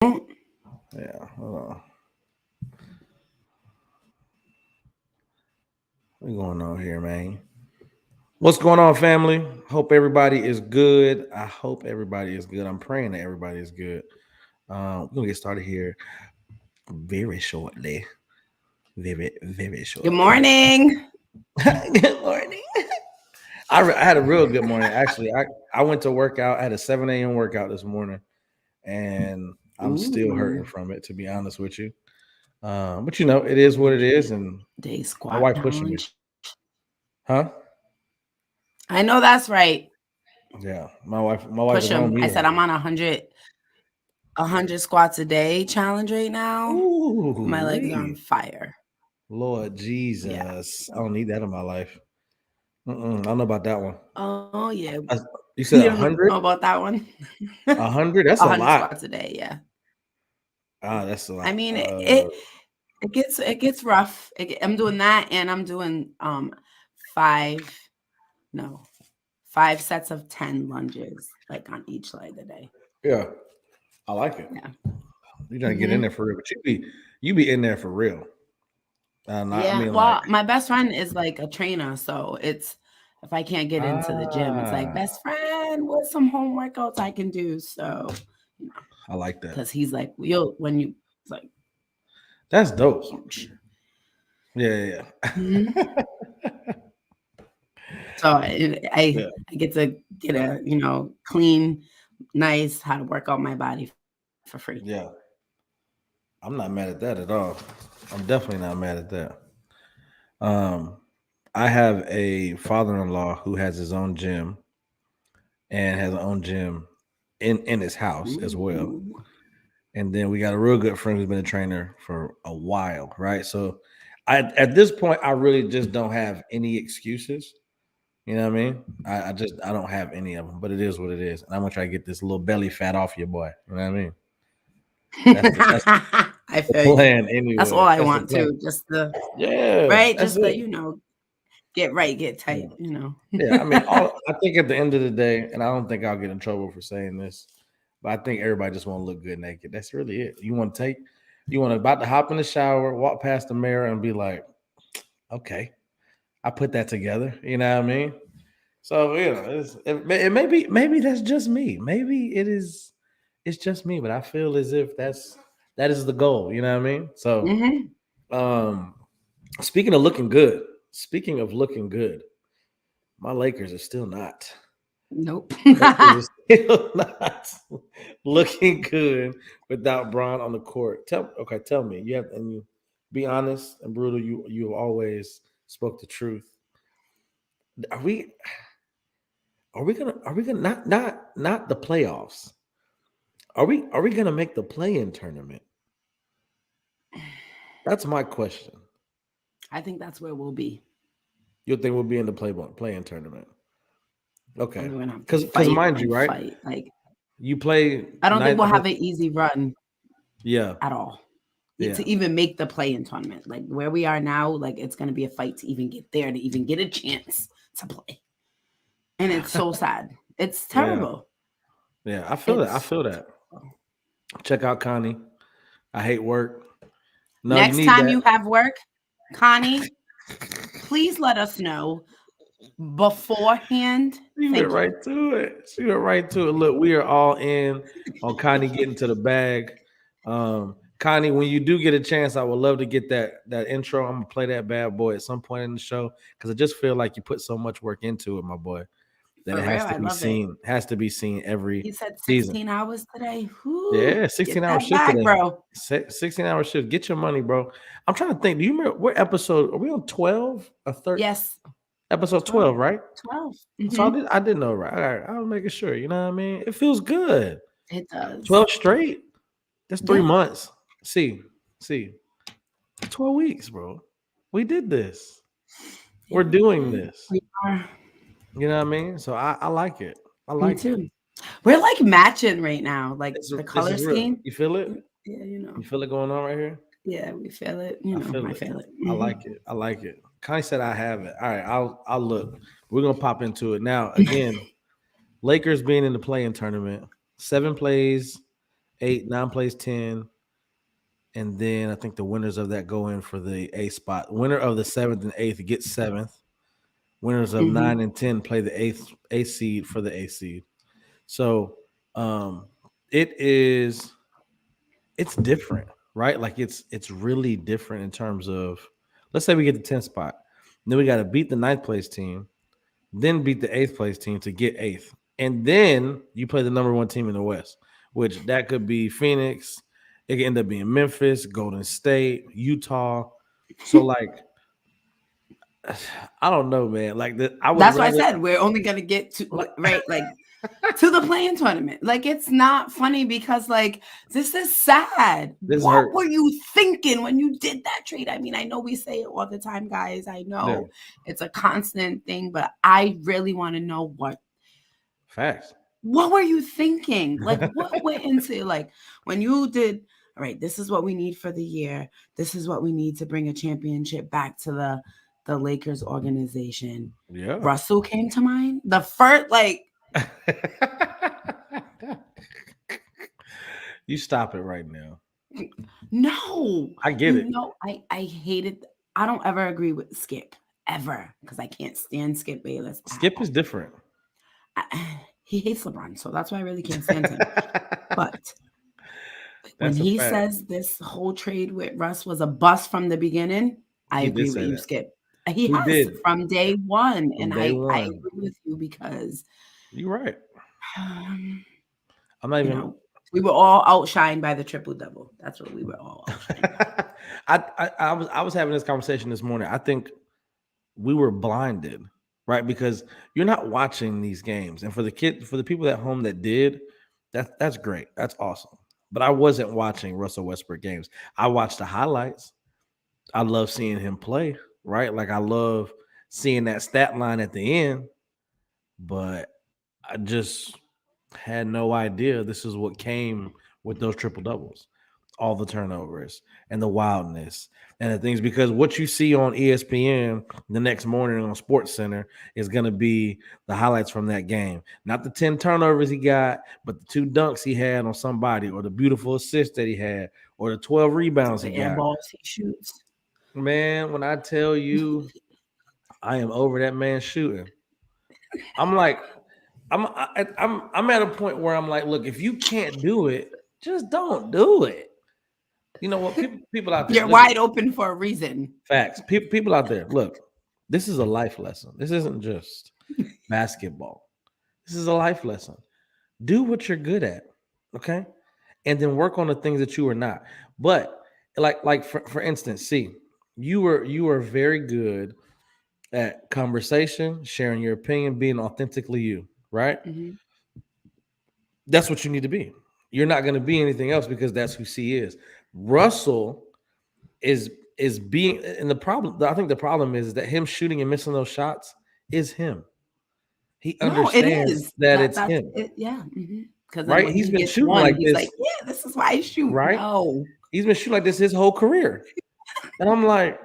Yeah, hold on. What's going on here, man? What's going on, family? Hope everybody is good. I hope everybody is good. I'm praying that everybody is good. We're gonna get started here very shortly. Very Good shortly. morning. Good morning. I had a real good morning. Actually, I went to work out. I had a 7 a.m. workout this morning, and I'm still hurting Ooh, from it, to be honest with you. But it is what it is, and day my squat wife pushing me. challenge. Huh? I know that's right. Yeah, my wife Push is on them. me I said right I'm on a hundred squats a day challenge right now. now. My Ooh, legs are on wee. fire. Lord Yeah. Jesus, I So, don't need that in my life. I don't know about that one. oh yeah. I, you You said don't know 100? about that one? a 100? That's a hundred lot. squats a day. Yeah. That's a I lot. mean, it gets rough. I'm doing that, and I'm doing five no 5 sets of 10 lunges like on each leg a day. Yeah, I like it. Yeah. You trying to get in Hmm. there for real, but you be in there for real. I Yeah, mean, like, well, my best friend is like a trainer, so it's if I can't get into the gym, it's like ah, best friend, what's some home workouts I can do? So, you know, I like that. because he's like, you'll when you it's like That's dope. huge. Yeah, yeah, Mhm. yeah. So I Yeah, I get to get a clean, nice how to work out my body for free. yeah. I'm not mad at that at all. I'm definitely not mad at that. Um, I have a father-in-law who has his own gym and has his own gym in his house as well. Ooh. And then we got a real good friend who's been a trainer for a while, right? So at this point, I really just don't have any excuses. You know what I mean? I don't have any of them, but it is what it is. And I'm gonna try to get this little belly fat off your boy. You know what I mean? That's I the feel you. plan That's all anyway. I That's the want plan. too. Just the Yeah, right, that's just the it. get right, get Yeah. tight. Yeah, I mean, I think at the end of the day, and I don't think I'll get in trouble for saying this, but I think everybody just want to look good naked. That's really it. You want to about to hop in the shower, walk past the mirror, and be like, okay, I put that together. You know what I mean? So it maybe that's just me. Maybe it's just me, but I feel as if that is the goal. You know what I mean? So Hmm. um, speaking of looking good, speaking of looking good, my Lakers are still not. Nope. Lakers are still not looking good without Braun on the court. Tell me. You have and you be honest and brutal. You have always spoke the truth. Are we are we gonna not the playoffs? Are we gonna make the play-in tournament? That's my question. I think that's where we'll be. You think we'll be in the play-in tournament? And Okay, we're gonna have to because fight mind and you, right? fight. Like You play I don't think nine. we'll have an easy run Yeah, at all. yeah. To even make the play-in tournament. Like where we are now, like it's gonna be a fight to even get there, to even get a chance to play. And it's so sad. It's Yeah, terrible. yeah. I feel that. I It's feel that. Check out Connie. I hate work. No, you next need time that. you have work, Connie, please let us know beforehand. She went Thank you. right to it. She went right to it. Look, we are all in on Connie getting to the bag. Connie, when you do get a chance, I would love to get that intro. I'm gonna play that bad boy at some point in the show because I just feel like you put so much work into it, my boy, that For it real, has to I be love it. seen. Has to be seen every You said season. 16 hours today. Whoo, Yeah, 16 hour get that shift back, today. bro. 16 hour shift. Get your money, bro. I'm trying to think. Do you remember what episode? Are we on 12 or 13? Yes, Episode 12, 12. right? 12. So Mm-hmm. I didn't know, right? All right. I was making sure. You know what I mean? It feels good. It 12 does. straight. That's 3 months. See, 12 weeks, bro. We did this. We're Yeah, we doing did. this. We are. You know what I mean? So I like it. I Me like it. too. We're like matching right now, like the This color is real. scheme. You feel it? Yeah, You feel it going on right here? yeah, we feel it. I feel I it. feel it. I Hmm. like it. I like it. Kai said I have it. All right, I'll look. We're gonna pop into it now. Again, Lakers being in the playing tournament, 7 plays 8, 9 plays 10, and then I think the winners of that go in for the A spot. Winner of the 7th and 8th gets 7th. Winners of Mhm. 9 and 10 play the 8th A seed for the A seed. So um, it is it's different, right? Like it's really different in terms of, let's say we get the 10th spot. Then we got to beat the ninth place team, then beat the 8th place team to get 8th. And then you play the number 1 team in the West, which that could be Phoenix. It could end up being Memphis, Golden State, Utah. So like I don't know, man. Like I would That's why I rather said we're only gonna get to like, right, like to the playing tournament. Like it's not funny because like this is sad. this What hurts. were you thinking when you did that trade? I mean, I know we say it all the time, guys. I Yeah, know it's a constant thing, but I really want to know facts. what were you thinking? Like what went into like when you did all right, this is what we need for the year. This is what we need to bring a championship back to the Lakers organization. Yeah. Russell came to mind. The first, like, You stop it right now. no, I get it. I hated. I don't ever agree with Skip ever because I can't stand Skip Bayless at Skip all. is different. He hates LeBron, so that's why I really can't stand him. But when That's a he fact. says this whole trade with Russ was a bust from the beginning, I He did agree with say you, that. Skip. He He has did from day one, from and day I one. agree with you because You're right. um, I'm not you even. know, we were all outshined by the triple double. That's what we were all outshined by. I was having this conversation this morning. I think we were blinded, right? Because you're not watching these games, and for the people at home that did, that's great. That's awesome. But I wasn't watching Russell Westbrook games. I watched the highlights. I love seeing him play, right? Like I love seeing that stat line at the end, but I just had no idea this is what came with those triple doubles, all the turnovers and the wildness and the things. Because what you see on ESPN the next morning on Sports Center is going to be the highlights from that game, not the 10 turnovers he got, but the 2 dunks he had on somebody, or the beautiful assist that he had, or the 12 rebounds he The air got. balls he shoots. Man, when I tell you I am over that man shooting, I'm like, I'm at a point where I'm like, look, if you can't do it, just don't do it. You know what? People out there, You're listen, wide open for a reason. facts. People out there, look, this is a life lesson. This isn't just basketball. This is a life lesson. Do what you're good at, okay, and then work on the things that you are not. But like for instance, see, you were very good at conversation, sharing your opinion, being authentically you, right? Mhm. That's what you need to be. You're not going to be anything else because that's who C is. Russell is being, and the problem. I think the problem is that him shooting and missing those shots is him. He No, it understands is. that it's That's him, it. Yeah. Because then right? when He's he been gets shooting one, like he's like, this, "Yeah, this is why I shoot." right? No, He's been shooting like this his whole career, and I'm like,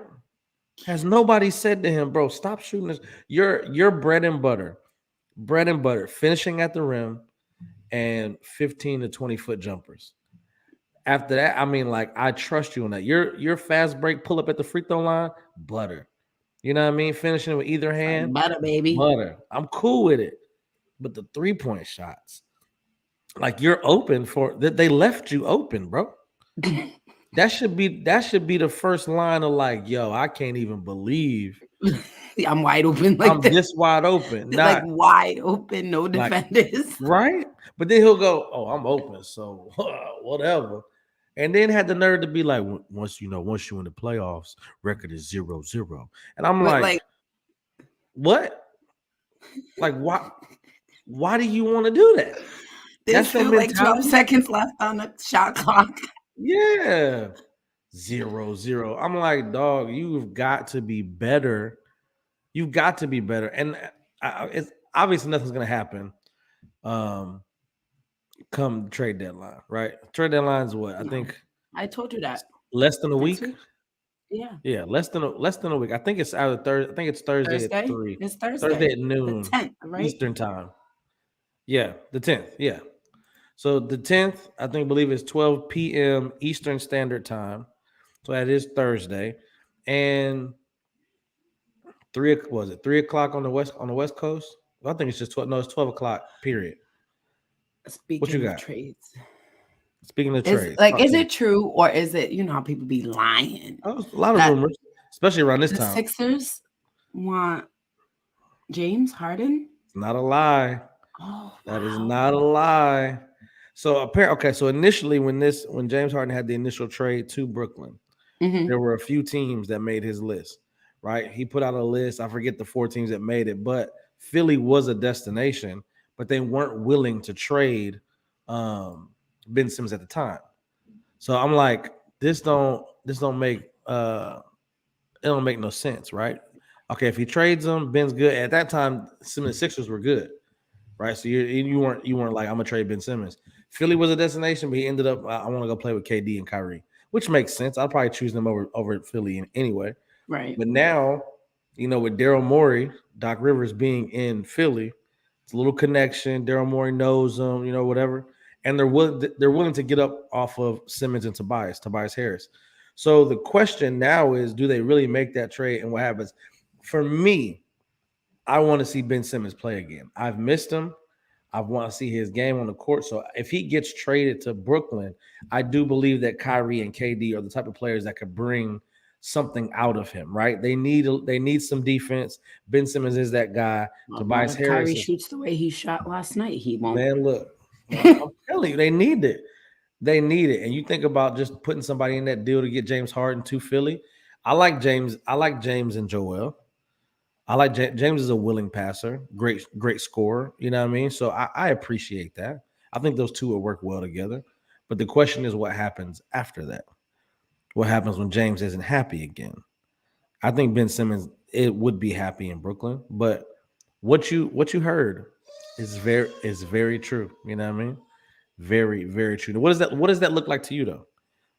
has nobody said to him, bro, stop shooting this? Your bread and butter, finishing at the rim and 15 to 20-foot jumpers. After that, I mean, like, I trust you on that. Your fast break pull up at the free throw line, butter. You know what I mean? Finishing with either it's like hand, butter, baby. butter. I'm cool with it. But the 3-point shots, like you're open for that. They left you open, bro. That should be the first line of like, yo, I can't even believe I'm wide open like I'm this, this wide open. like Not wide open, no like defenders. right, but then he'll go, oh, I'm open, so whatever. And then had the nerve to be like, once you in the playoffs, record is 0-0. And I'm But like, like, what? Like, why do you want to do that? there's That's your still like 12 mentality? seconds left on the shot clock. Yeah. 0-0. I'm like, dog, you've got to be better. You've got to be better. And it's obviously nothing's gonna happen. Um, come trade deadline, right? Trade deadline's what? I No, think I told you that less than a next week. week. Yeah, Yeah, less than a week. I think it's either Thursday. I think it's Thursday at Thursday. 3. It's Thursday Thursday, at the noon 10th, right? Eastern time. Yeah, the 10th. Yeah. So the 10th, believe it's 12 p.m. Eastern Standard Time. So that is Thursday, and 3 o'clock on the West Coast? Well, I think it's just 12. No, it's 12 o'clock. Period. What you Speaking of got? trades, Speaking of is trades, like, talk is to me. it true or is it, how people be lying Oh, a lot of that rumors, especially around this the time. Sixers want James Harden? It's not a lie. Oh, That is wow. not a lie. So apparently, okay. So initially, when James Harden had the initial trade to Brooklyn, Hmm. there were a few teams that made his list. Right? He put out a list. I forget the four teams that made it, but Philly was a destination, but they weren't willing to trade um, Ben Simmons at the time. So I'm like, this don't make it don't make no sense, right? Okay, if he trades him, Ben's good. At that time, Simmons Sixers were good, right? So you weren't like, I'm gonna trade Ben Simmons. Philly was a destination, but he ended up, I want to go play with KD and Kyrie, which makes sense. I'd probably choose them over Philly anyway. Right. But now, with Daryl Morey, Doc Rivers being in Philly, it's a little connection. Daryl Morey knows them, whatever, and they're willing to get up off of Simmons and Tobias Harris. So the question now is, do they really make that trade, and what happens? For me, I want to see Ben Simmons play again. I've missed him. I want to see his game on the court. So if he gets traded to Brooklyn, I do believe that Kyrie and KD are the type of players that could bring something out of him. Right? They need some defense. Ben Simmons is that guy. Well, not Tobias if Kyrie Harris is, shoots the way he shot last night. He won't. man. Look, I'm telling you, they need it. They need it. And you think about just putting somebody in that deal to get James Harden to Philly. I like James. I like James and Joel. I like James is a willing passer, great scorer. You know what I mean? So I appreciate that. I think those two will work well together. But the question is, what happens after that? What happens when James isn't happy again? I think Ben Simmons it would be happy in Brooklyn, but what you heard is very true. You know what I mean? Very very true. What does that look like to you though?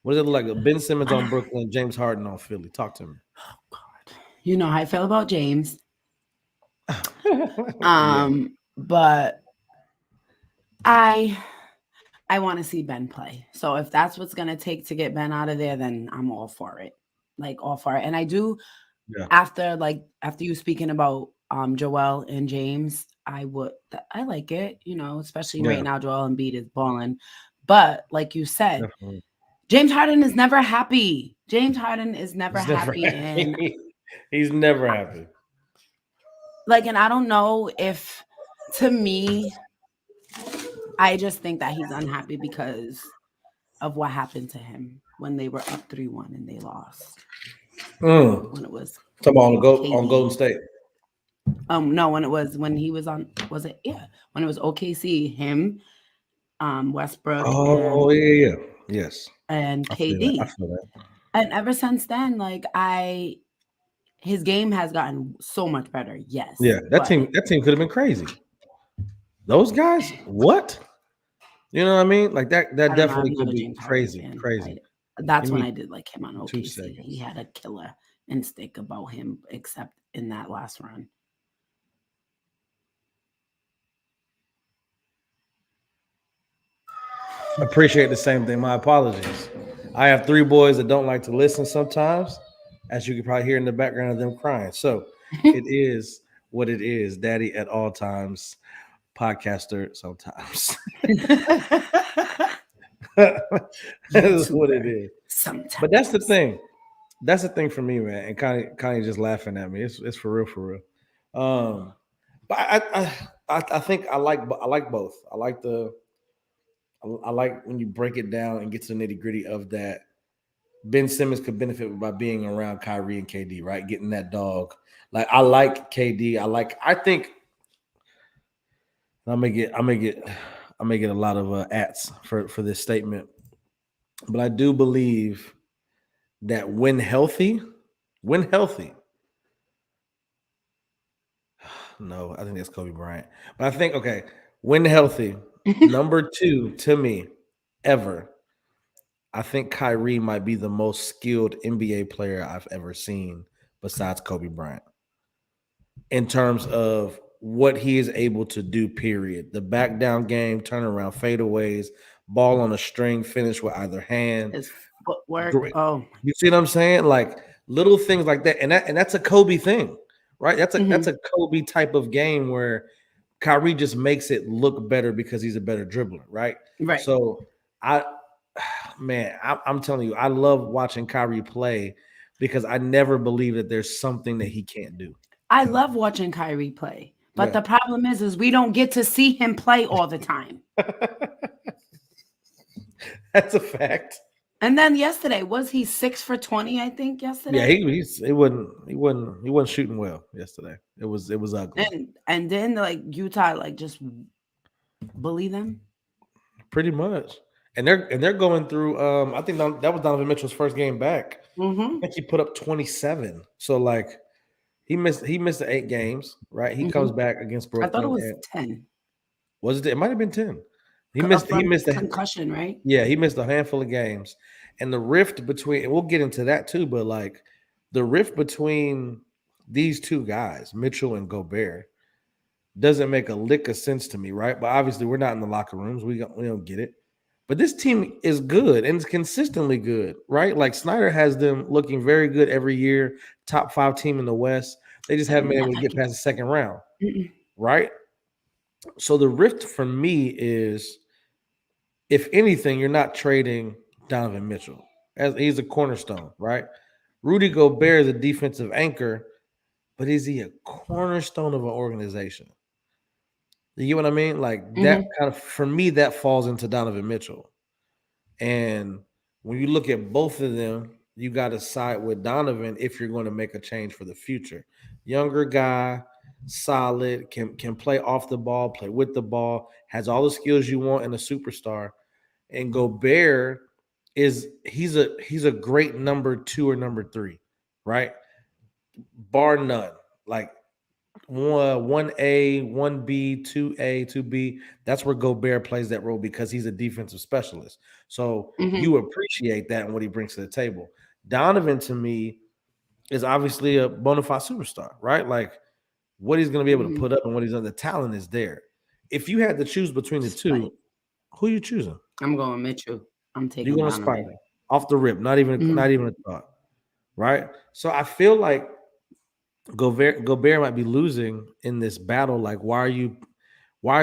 What does it look like? Ben Simmons on Brooklyn, James Harden on Philly. Talk to me. God. You know how I feel about James. Yeah, But I I want to see Ben play. So if that's what's gonna take to get Ben out of there, then I'm all for it. Like all for it. And I do yeah, after you speaking about Joel and James, I like it, especially right yeah. now Joel Embiid is balling. But like you said, Definitely. James Harden is never happy. James Harden is never He's never happy. And happy. He's never happy. and I don't know if to me, I just think that he's unhappy because of what happened to him when they were up 3-1 and they lost. Mm. When it was Talking about on Golden KD. State. No, when he was on, was it, yeah, when it was OKC, him, Westbrook Oh yeah, yeah. Yes. and I feel that. I KD. feel that. And ever since then, his game has gotten so much better, yes. Yeah, that But team that team could have been crazy. Those guys, what? You know what I mean? Like that I don't know, I'm definitely not could a be James Harden crazy, fan. crazy. That's Give when me I did like him on two OKC. He seconds. had a killer instinct about him, except in that last run. Appreciate the same thing. My apologies. I have three boys that don't like to listen sometimes, as you can probably hear in the background of them crying. So it is what it is. Daddy at all times, podcaster sometimes. That is what it YouTuber is. But that's the sometimes. thing. That's the thing for me, man. And kind of just laughing at me. It's for real, for real. But I think I like both. I like when you break it down and get to the nitty gritty of that. Ben Simmons could benefit by being around Kyrie and KD, right? Getting that dog. Like I like KD. I think I'm gonna get a lot of ats for this statement. But I do believe that when healthy, no, I think that's Kobe Bryant. But I think okay, when healthy, number two to me ever, I think Kyrie might be the most skilled NBA player I've ever seen besides Kobe Bryant. In terms of what he is able to do, period. The back down game, turnaround, fadeaways, ball on a string, finish with either hand. His footwork. Great. Oh, You see what I'm saying? Like little things like that. And that's a Kobe thing, right? That's mhm. a Kobe type of game where Kyrie just makes it look better because he's a better dribbler, right? Right. So I man, I'm telling you, I love watching Kyrie play because I never believe that there's something that he can't do. I love watching Kyrie play. But Yeah. the problem is we don't get to see him play all the time. That's a fact. And then yesterday, was he 6 for 20, I think, Yeah, yesterday? he wasn't shooting well yesterday. It was ugly. And then like Utah like just bully them. Pretty much. And they're going through I think that was Donovan Mitchell's first game back. I Mm-hmm. think he put up 27. So like he missed the 8 games, right? He comes Mm-hmm. back against I thought it Brooklyn was and 10 was it might have been 10. He from missed the concussion, right? yeah, he missed a handful of games. And the rift between and we'll get into that too, but like the rift between these two guys, Mitchell and Gobert, doesn't make a lick of sense to me, right? But obviously, we're not in the locker rooms. We don't get it. But this team is good and it's consistently good, right? Like Snyder has them looking very good every year, top 5 team in the West. They just haven't been able to get past the second round, Mm-mm. right? So the rift for me is, if anything, you're not trading Donovan Mitchell as he's a cornerstone, right? Rudy Gobert is a defensive anchor, but is he a cornerstone of an organization? You get what I mean? Like that Mm-hmm. kind of for me, that falls into Donovan Mitchell. And when you look at both of them, you got to side with Donovan if you're going to make a change for the future. Younger guy, solid, can play off the ball, play with the ball, has all the skills you want in a superstar. And Gobert he's a great number 2 or number 3, right? Bar none. Like one A, 1B, 2A, 2B. That's where Gobert plays that role because he's a defensive specialist. So Mm-hmm. you appreciate that and what he brings to the table. Donovan to me is obviously a bona fide superstar, right? Like what he's going to be able to Mm-hmm. put up and what he's done, the talent is there. If you had to choose between the two, Spike. who are you choosing? I'm going Mitchell. I'm You're taking going to Spike Donovan. off the rip, not Mm-hmm. even a thought, right? So I feel like Gobert might be losing in this battle. Like, why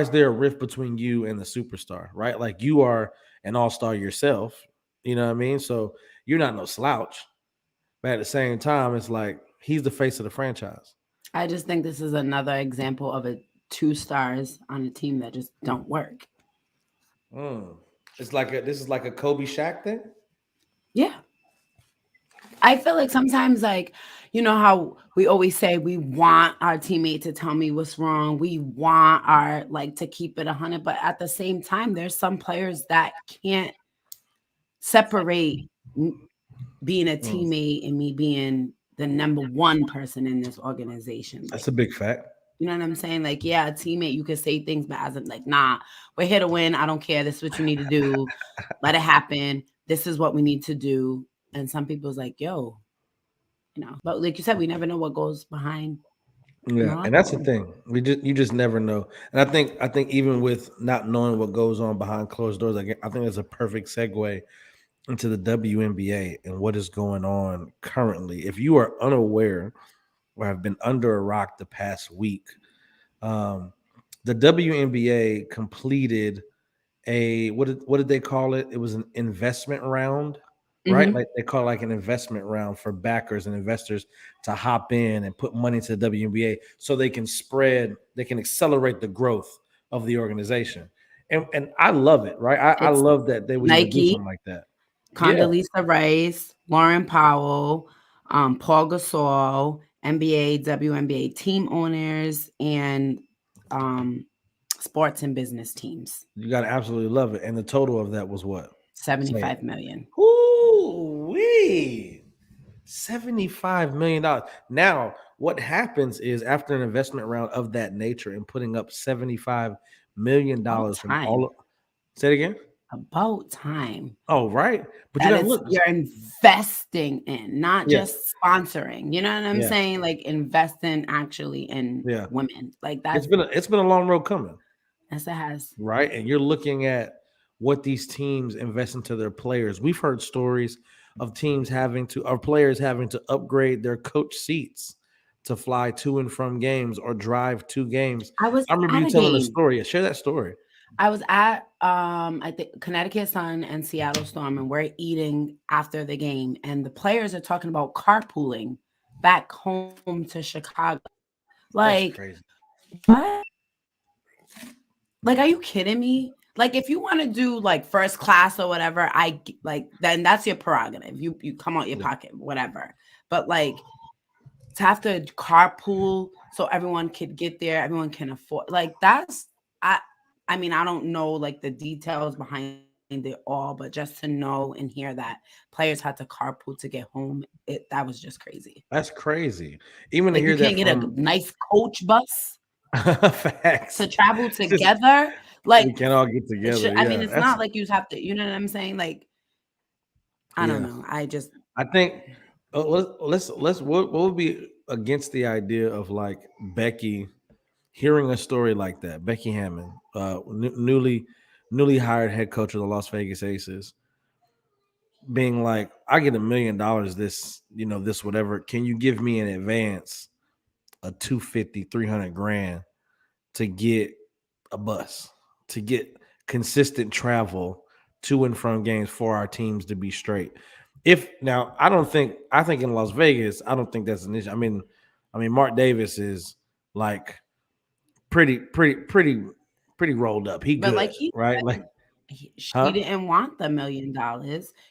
is there a rift between you and the superstar, right? Like you are an all-star yourself, you know what I mean? So you're not no slouch. But at the same time, it's like he's the face of the franchise. I just think this is another example of a 2 stars on a team that just don't work. Mm. This is like a Kobe Shaq thing. Yeah. I feel like sometimes, like, you know how we always say we want our teammate to tell me what's wrong. We want our like to keep it 100, but at the same time, there's some players that can't separate being a Mm. teammate and me being the number one person in this organization. That's Like, a big fact. you know what I'm saying? Like, yeah, a teammate, you could say things, but as in, like, nah, we're here to win. I don't care. This is what you need to do. Let it happen. This is what we need to do. And some people's like, yo, but like you said, we never know what goes behind in the Yeah, and locker that's the room. thing. You just never know. And I think even with not knowing what goes on behind closed doors, I think it's a perfect segue into the WNBA and what is going on currently. If you are unaware or have been under a rock the past week, um, the WNBA completed what did they call it? It was an investment round, right? Mm-hmm. Like they call it like an investment round for backers and investors to hop in and put money to the WNBA so they can accelerate the growth of the organization. And I love it, right? I It's love that they would even do Nike, something like that. Yeah, Condoleezza Rice, Lauren Powell, Paul Gasol, NBA, WNBA team owners, and um, sports and business teams. you gotta absolutely love it. And the total of that was what? Say it. 75 million. Ooh, wee. $75 million. Now, what happens is after an investment round of that nature and putting up $75 million All from all time. of, say it again. About time. Oh, right. But you That gotta it's look. you're investing in, not Yeah, just sponsoring. You know what I'm yeah, saying? Like investing actually in yeah. women. Like It's been a long road coming, that's it has. right? And you're looking at what these teams invest into their players. We've heard stories of teams having to, or players having to upgrade their coach seats to fly to and from games or drive to games. I was I remember at you a telling a game. story. Share that story. I was at I think Connecticut Sun and Seattle Storm, and we're eating after the game, and the players are talking about carpooling back home to Chicago. That's Like, crazy. what? Like, are you kidding me? Like, if you want to do like first class or whatever, like then that's your prerogative. You come out your Yeah, pocket, whatever. But like to have to carpool so everyone could get there, everyone can afford. Like that's I. I mean, I don't know like the details behind it all, but just to know and hear that players had to carpool to get home, that was just crazy. that's crazy. Even to Like you hear can't that get a from nice coach bus facts. to travel Just together. we Like can't all get it should. together. I mean, Yeah, it's that's not like you have to. You know what I'm saying? Like I don't yeah. know. I just I think let's what would be against the idea of like Becky hearing a story like that? Becky Hammond, newly hired head coach of the Las Vegas Aces, being like, I get $1 million this whatever. Can you give me in advance a 250, 300 grand to get a bus, to get consistent travel to and from games for our teams to be straight. If now I think in Las Vegas, I don't think that's an issue. I mean Mark Davis is like pretty rolled up. He but like good, he right? Like, said, she huh? didn't want the $1 million.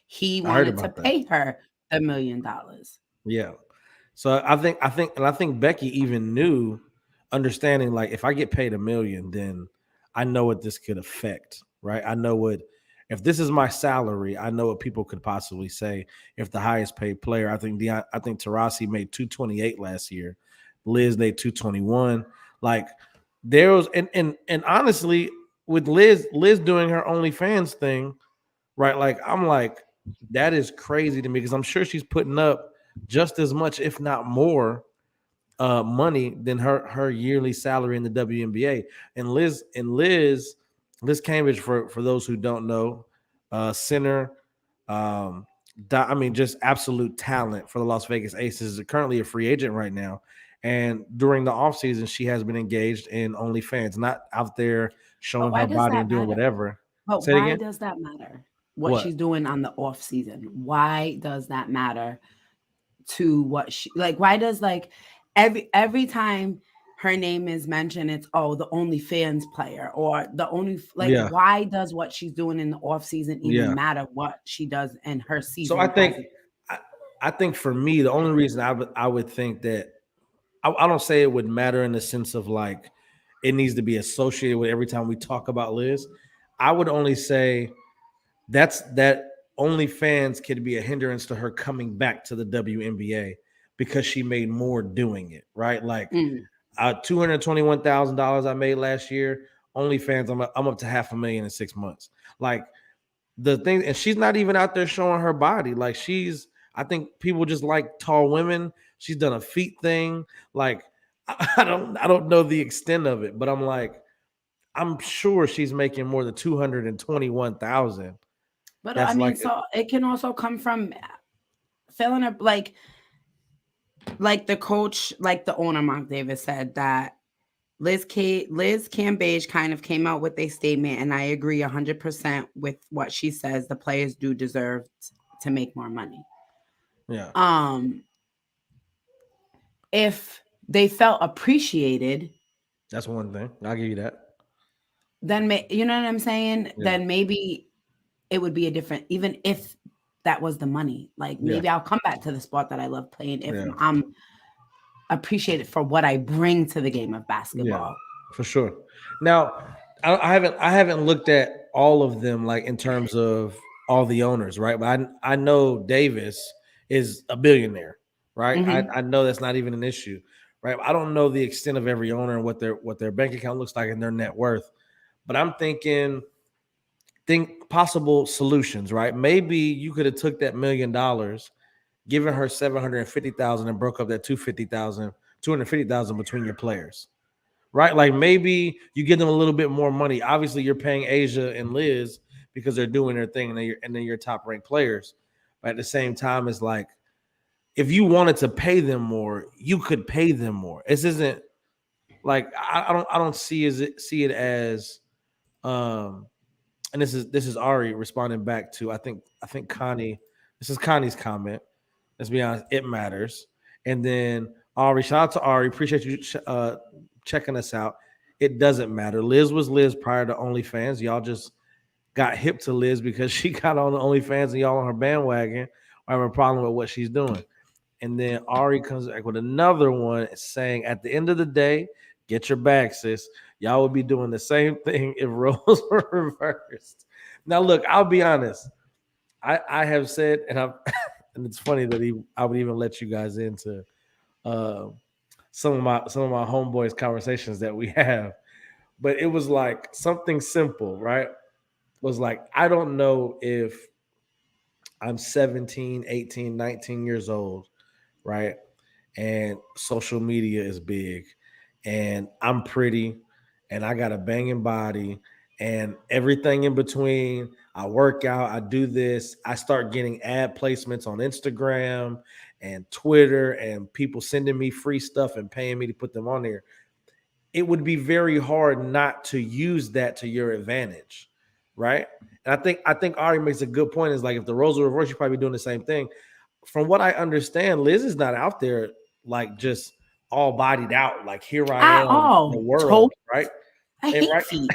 He I heard wanted to about that. pay her the $1 million. Yeah. So I think Becky even knew, understanding like if I get paid $1 million, then I know what this could affect, right? I know what if this is my salary, I know what people could possibly say. If the highest paid player, I think Tarasi made 228 last year, Liz made 221. Like there was and honestly, with Liz doing her OnlyFans thing, right? Like I'm like, that is crazy to me because I'm sure she's putting up just as much, if not more, money than her yearly salary in the WNBA. And Liz Cambage, for those who don't know, center, um, just absolute talent for the Las Vegas Aces. Is currently a free agent right now, and during the offseason, she has been engaged in OnlyFans, not out there But showing why her does body that and doing matter? whatever. But Say it why again. does that matter? What What? she's doing on the off season? Why does that matter to what she like? Why does like every time her name is mentioned, it's the OnlyFans player or the only like Yeah, why does what she's doing in the off season even yeah. matter what she does in her So I season think as a I, I think for me, the only reason I would think that I don't say it would matter in the sense of like it needs to be associated with every time we talk about Liz. I would only say that OnlyFans could be a hindrance to her coming back to the WNBA because she made more doing it, right? Like mm. $221,000 I made last year. OnlyFans, I'm up to $500,000 in 6 months. Like the thing, and she's not even out there showing her body. Like I think people just like tall women. She's done a feet thing. Like I don't know the extent of it, but I'm like, I'm sure she's making more than 221,000. But I That's mean, like, so it can also come from filling up like the coach, like the owner Mark Davis said that Liz Cambage kind of came out with a statement, and I agree 100% with what she says. The players do deserve to make more money. yeah, Um, if they felt appreciated, that's one thing. I'll give you that. then you know what I'm saying? Yeah, Then maybe it would be a different. Even if that was the money, like yeah, maybe I'll come back to the sport that I love playing if yeah, I'm appreciated for what I bring to the game of yeah, basketball. for sure. Now, I haven't looked at all of them like in terms of all the owners, right? But I know Davis is a billionaire, right? I, Hmm. I know that's not even an issue, right? I don't know the extent of every owner and what their bank account looks like and their net worth, but I'm thinking think possible solutions, right? Maybe you could have took that $1 million, given her 750,000, and broke up that 250,000 between your players, right? Like maybe you give them a little bit more money. Obviously, you're paying Asia and Liz because they're doing their thing, and then you're top ranked players. But at the same time, it's like if you wanted to pay them more, you could pay them more. This isn't like I don't see it as um and this is Ari responding back to I think Connie. This is Connie's comment. Let's be honest, it matters. And then Ari, shout out to Ari. Appreciate you checking us out. It doesn't matter. Liz was Liz prior to OnlyFans. Y'all just got hip to Liz because she got on the OnlyFans and y'all on her bandwagon. I have a problem with what she's doing. And then Ari comes back with another one saying, at the end of the day, get your bag, sis. Y'all would be doing the same thing if roles were reversed. Now, look, I'll be honest. I have said, and I'm, and it's funny that I would even let you guys into uh, some of my homeboys conversations that we have. But it was like something simple, right? Was like, I don't know if I'm 17, 18, 19 years old, right? And social media is big, and I'm pretty, and I got a banging body, and everything in between. I work out, I do this, I start getting ad placements on Instagram and Twitter, and people sending me free stuff and paying me to put them on there. It would be very hard not to use that to your advantage, right? And I think Ari makes a good point. Is like if the roles were reversed, you'd probably be doing the same thing. From what I understand, Liz is not out there like just all bodied out, like here I At am in the all. world, Told right? I And hate right, feet.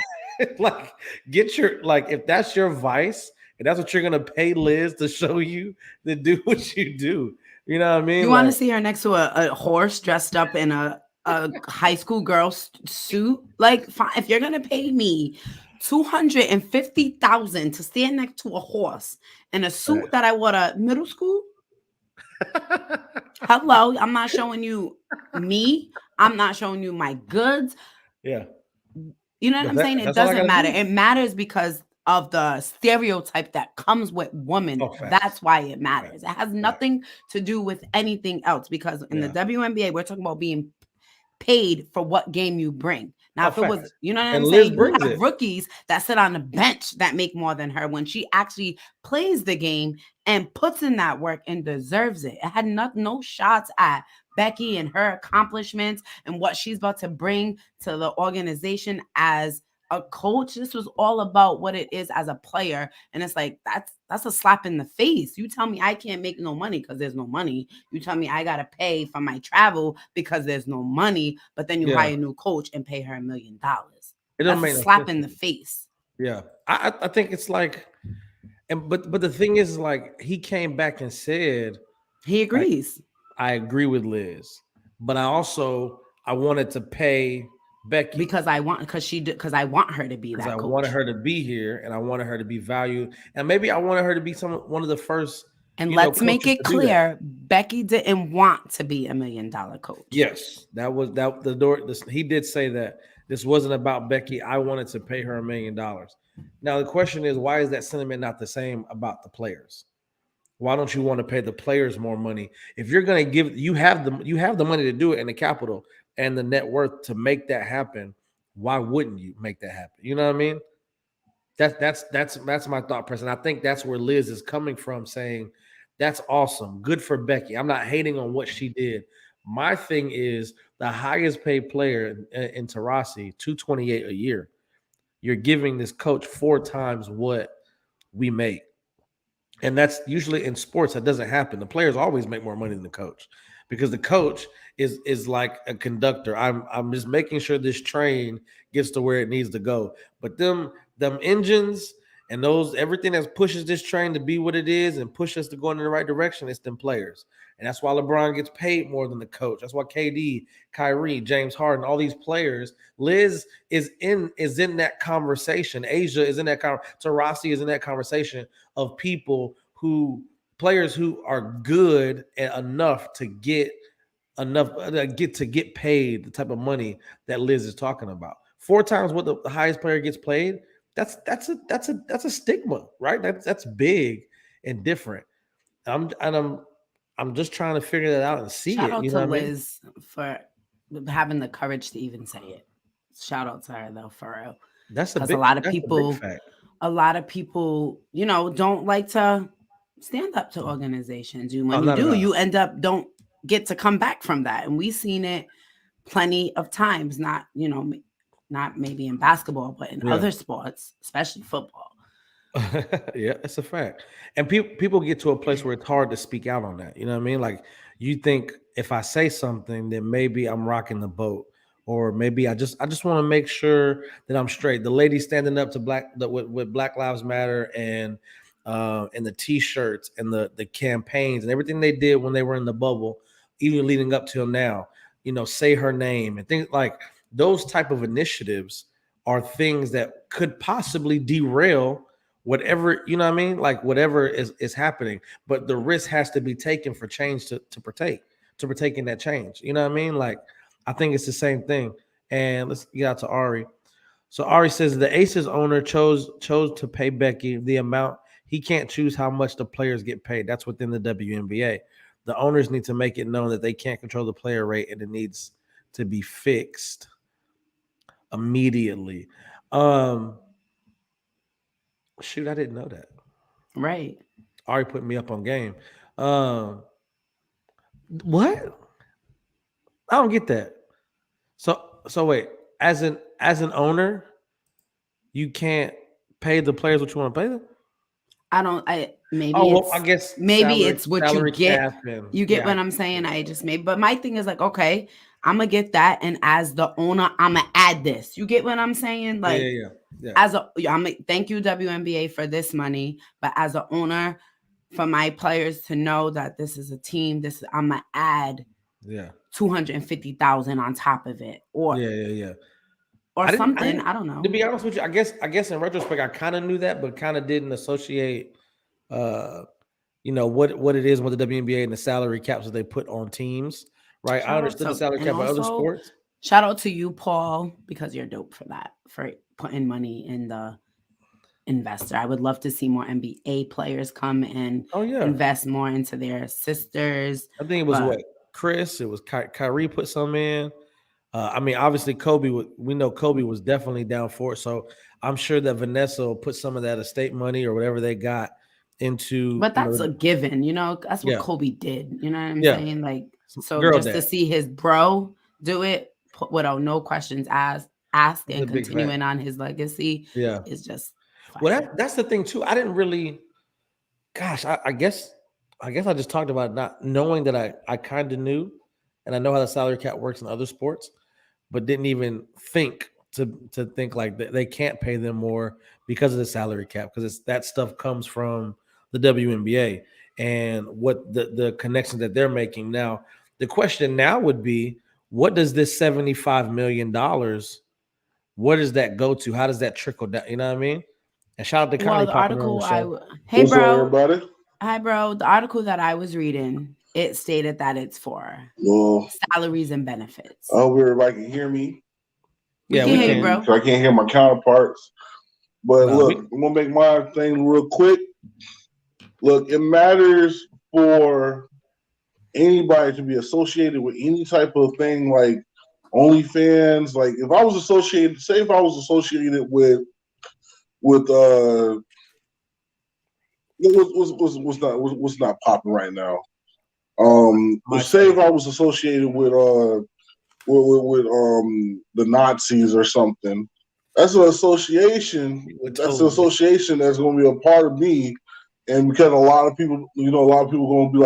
like get your like if that's your vice and that's what you're gonna pay Liz to show you, then do what you do. You know what I You mean? want to Like, see her next to a horse dressed up in a high school girl suit? Like, fine, if you're gonna pay me 250,000 to stand next to a horse in a suit that I wore to middle school, hello, I'm not showing you me. I'm not showing you my goods. yeah, You know what I'm saying? It that's all I doesn't gotta matter. do. It matters because of the stereotype that comes with women. Oh, That's facts. why it Facts. matters. It has Facts. nothing to do with anything else because in the Yeah. WNBA, we're talking about being paid for what game you bring. Now, Oh, if it was, facts. you know what And I'm Liz saying? You brings have it. rookies that sit on the bench that make more than her when she actually plays the game and puts in that work and deserves it. It had no shots at Becky and her accomplishments and what she's about to bring to the organization as a coach. This was all about what it is as a player. And it's like that's a slap in the face. You tell me I can't make no money because there's no money. You tell me I gotta pay for my travel because there's no money, but then you Yeah. hire a new coach and pay her $1 million. It doesn't That's a make no slap sense in to the me. face. Yeah. I think it's like, and but the thing is, like, he came back and said, He like, agrees. I agree with Liz, but I wanted to pay Becky Because I want her to be because I that wanted coach. her to be here and I wanted her to be valued. And maybe I wanted her to be one of the first, And let's make coaches it to do that. clear, Becky didn't want to be $1 million coach. Yes, that was that the door. He did say that this wasn't about Becky. I wanted to pay her $1 million. Now the question is, why is that sentiment not the same about the players? Why don't you want to pay the players more money? If you're going to give, you have the money to do it and the capital and the net worth to make that happen. Why wouldn't you make that happen? You know what I mean? That's my thought process. And I think that's where Liz is coming from, saying that's awesome, good for Becky. I'm not hating on what she did. My thing is the highest paid player in Tarasi, 228 a year. You're giving this coach 4 times what we make. And that's usually in sports that doesn't happen. The players always make more money than the coach because the coach is like a conductor. I'm just making sure this train gets to where it needs to go. But them engines and those everything that pushes this train to be what it is and push us to go in the right direction, it's them players. And that's why LeBron gets paid more than the coach. That's why KD, Kyrie, James Harden, all these players, Liz is in that conversation. Asia is in that Tarasi is in that conversation of people who players who are good enough to get paid the type of money that Liz is talking about. 4 times what the highest player gets paid. that's a stigma, right? That's big and different. I'm just trying to figure that out and see Shout it. out You know to what I mean? Liz for having the courage to even say it. Shout out to her though, for real. Because That's a big fact. a lot of people, don't like to stand up to organizations. And Oh, when you not at do, all. you end up don't get to come back from that. And we've seen it plenty of times, not maybe in basketball, but in Yeah. other sports, especially football. Yeah, that's a fact. And people get to a place where it's hard to speak out on that. You know what I mean? Like you think if I say something, then maybe I'm rocking the boat, or maybe I just want to make sure that I'm straight. The lady standing up to with Black Lives Matter and the T-shirts and the campaigns and everything they did when they were in the bubble, even leading up till now. Say her name and things like those type of initiatives are things that could possibly derail whatever, you know what I mean, like whatever is happening, but the risk has to be taken for change to partake in that change, you know what I mean, like I think it's the same thing. And let's get out to Ari. So Ari says the Aces owner chose to pay Becky the amount. He can't choose how much the players get paid. That's within the WNBA. The owners need to make it known that they can't control the player rate, and it needs to be fixed immediately. um Shoot, I didn't know that. Right. Ari put me up on game. Um, what? I don't get that. So wait, as an owner, you can't pay the players what you want to pay them. I don't I Oh maybe well, I it's guess maybe it's what you salary get. cap and You get yeah, what I'm saying? I just made but my thing is like, okay, I'm gonna get that. And as the owner, I'm gonna add this. You get what I'm saying? yeah, Like yeah, yeah, thank you WNBA for this money, but as an owner, for my players to know that this is a team, I'm gonna add yeah, 250,000 on top of it, yeah, yeah, yeah. or I something. didn't. I don't To know. be honest with you, I guess in retrospect, I kind of knew that, but kind of didn't associate, uh, what it is with the WNBA and the salary caps that they put on teams. Right? I Shout out understood the to salary and cap by other also sports. shout out to you, Paul, because you're dope for that, for putting money in the investor. I would love to see more NBA players come and Oh yeah, invest more into their sisters. I think it was But what Chris. It was Kyrie put some in. I mean, obviously Kobe. We know Kobe was definitely down for it. So I'm sure that Vanessa will put some of that estate money or whatever they got into. but that's a given, that's what Yeah, Kobe did. You know what I'm yeah, saying? Like, so girl just to dad. see his bro do it without no questions asked That's a and big fact. continuing on his legacy Yeah. is just Well, fire. that's the thing too. I didn't really. Gosh, I guess I just talked about not knowing that I kind of knew, and I know how the salary cap works in other sports, but didn't even think to think like they can't pay them more because of the salary cap, because that stuff comes from the WNBA and what the connections that they're making. Now the question now would be, what does this $75 million, what does that go to? How does that trickle down? You know what I mean? And shout out to Well, Connie the popping on the article show. hey What's up, bro, everybody? hi bro, the article that I was reading, it stated that it's for Well, salaries and benefits. I hope everybody can hear me. We Yeah, can we hear you, can. bro. 'Cause I can't hear my counterparts. But No, look, I'm gonna make my thing real quick. Look, it matters for anybody to be associated with any type of thing like OnlyFans. Like if I was associated, say if I was associated with what's not popping right now. Say if I was associated with the Nazis or something. That's an association. That's an association that's going to be a part of me, and because a lot of people, a lot of people going to be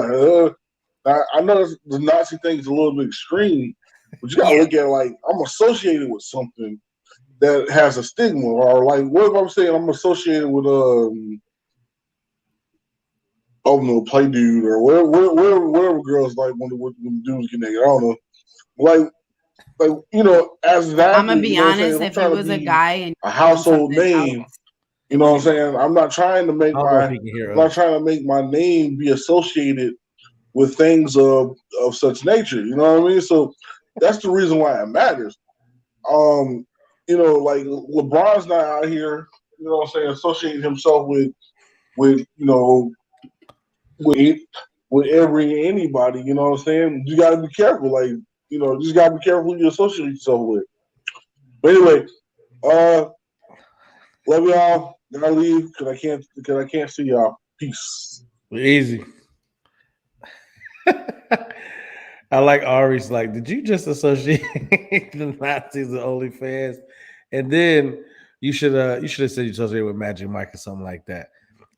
like, I know the Nazi thing is a little bit extreme, but you got to look at it like I'm associated with something that has a stigma, or like what if I'm saying I'm associated with play dude or whatever girls like when dudes get naked. I don't know, like as an I'm gonna athlete, be what I'm saying, honest. if I'm If you trying to was a be guy and a doing household something else, name, you know what I'm saying? I'm not trying to make my name be associated with things of such nature. You know what I mean? So that's the reason why it matters. Like LeBron's not out here. you know what I'm saying, associating himself with with with anybody. You know what I'm saying? You got to be careful. Like you just got to be careful who you associate yourself with. But anyway, love y'all. Gotta leave because I can't see y'all. Peace. Easy. I like Ari's like, did you just associate the Nazis with OnlyFans? And then you should have said you associated with Magic Mike or something like that.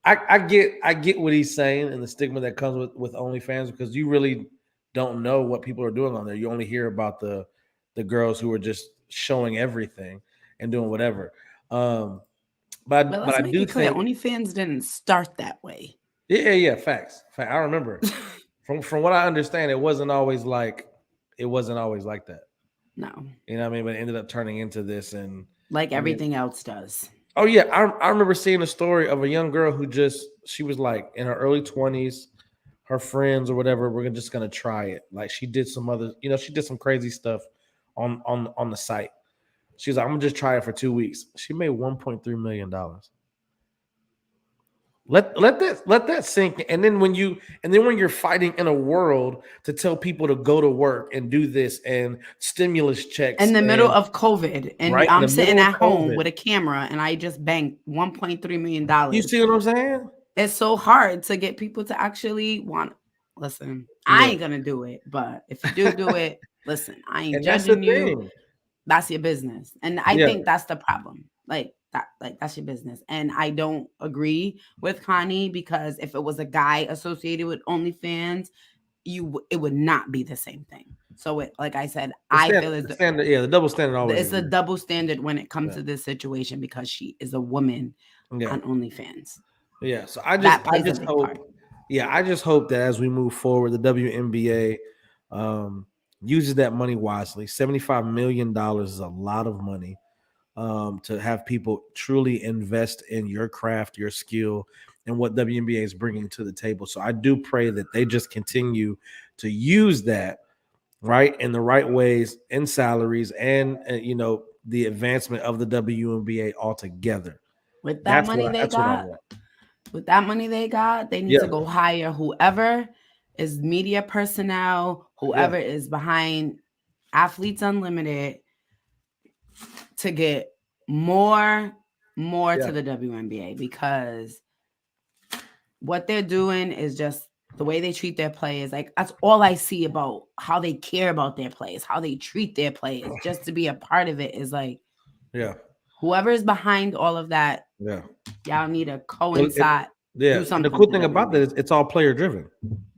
I get what he's saying and the stigma that comes with OnlyFans because you really don't know what people are doing on there. You only hear about the girls who are just showing everything and doing whatever. But let's I make do it clear, think OnlyFans didn't start that way. Yeah. Facts. I remember. From what I understand, it wasn't always like that. No. You know what I mean? But it ended up turning into this and like everything else does. Oh yeah, I remember seeing a story of a young girl who she was like in her early 20s, her friends or whatever, we're just gonna try it. Like she did some other, she did some crazy stuff on the site. She was like, I'm gonna just try it for 2 weeks. She made $1.3 million. Let that sink in. And then when you're fighting in a world to tell people to go to work and do this and stimulus checks in the middle of COVID, and right I'm sitting at home with a camera and I just banked $1.3 million. You see what I'm saying? It's so hard to get people to actually want. Listen, I ain't gonna do it, but if you do it, listen, I ain't judging you. That's your business, and I think that's the problem. Like that's your business, and I don't agree with Connie because if it was a guy associated with OnlyFans, it would not be the same thing. So like I said, I feel it's the double standard always. It's a double standard when it comes to this situation because she is a woman on OnlyFans. Yeah, so I just hope. Yeah, I just hope that as we move forward, the WNBA uses that money wisely. $75 million is a lot of money to have people truly invest in your craft, your skill, and what WNBA is bringing to the table. So I do pray that they just continue to use that right in the right ways in salaries and the advancement of the WNBA altogether. With that money they got, they need to go hire whoever is media personnel, whoever is behind Athletes Unlimited to get more to the WNBA because what they're doing is just the way they treat their players. Like that's all I see about how they care about their players, how they treat their players. Just to be a part of it is like, whoever is behind all of that, y'all need to coincide. Do something. And the cool thing about that is it's all player driven,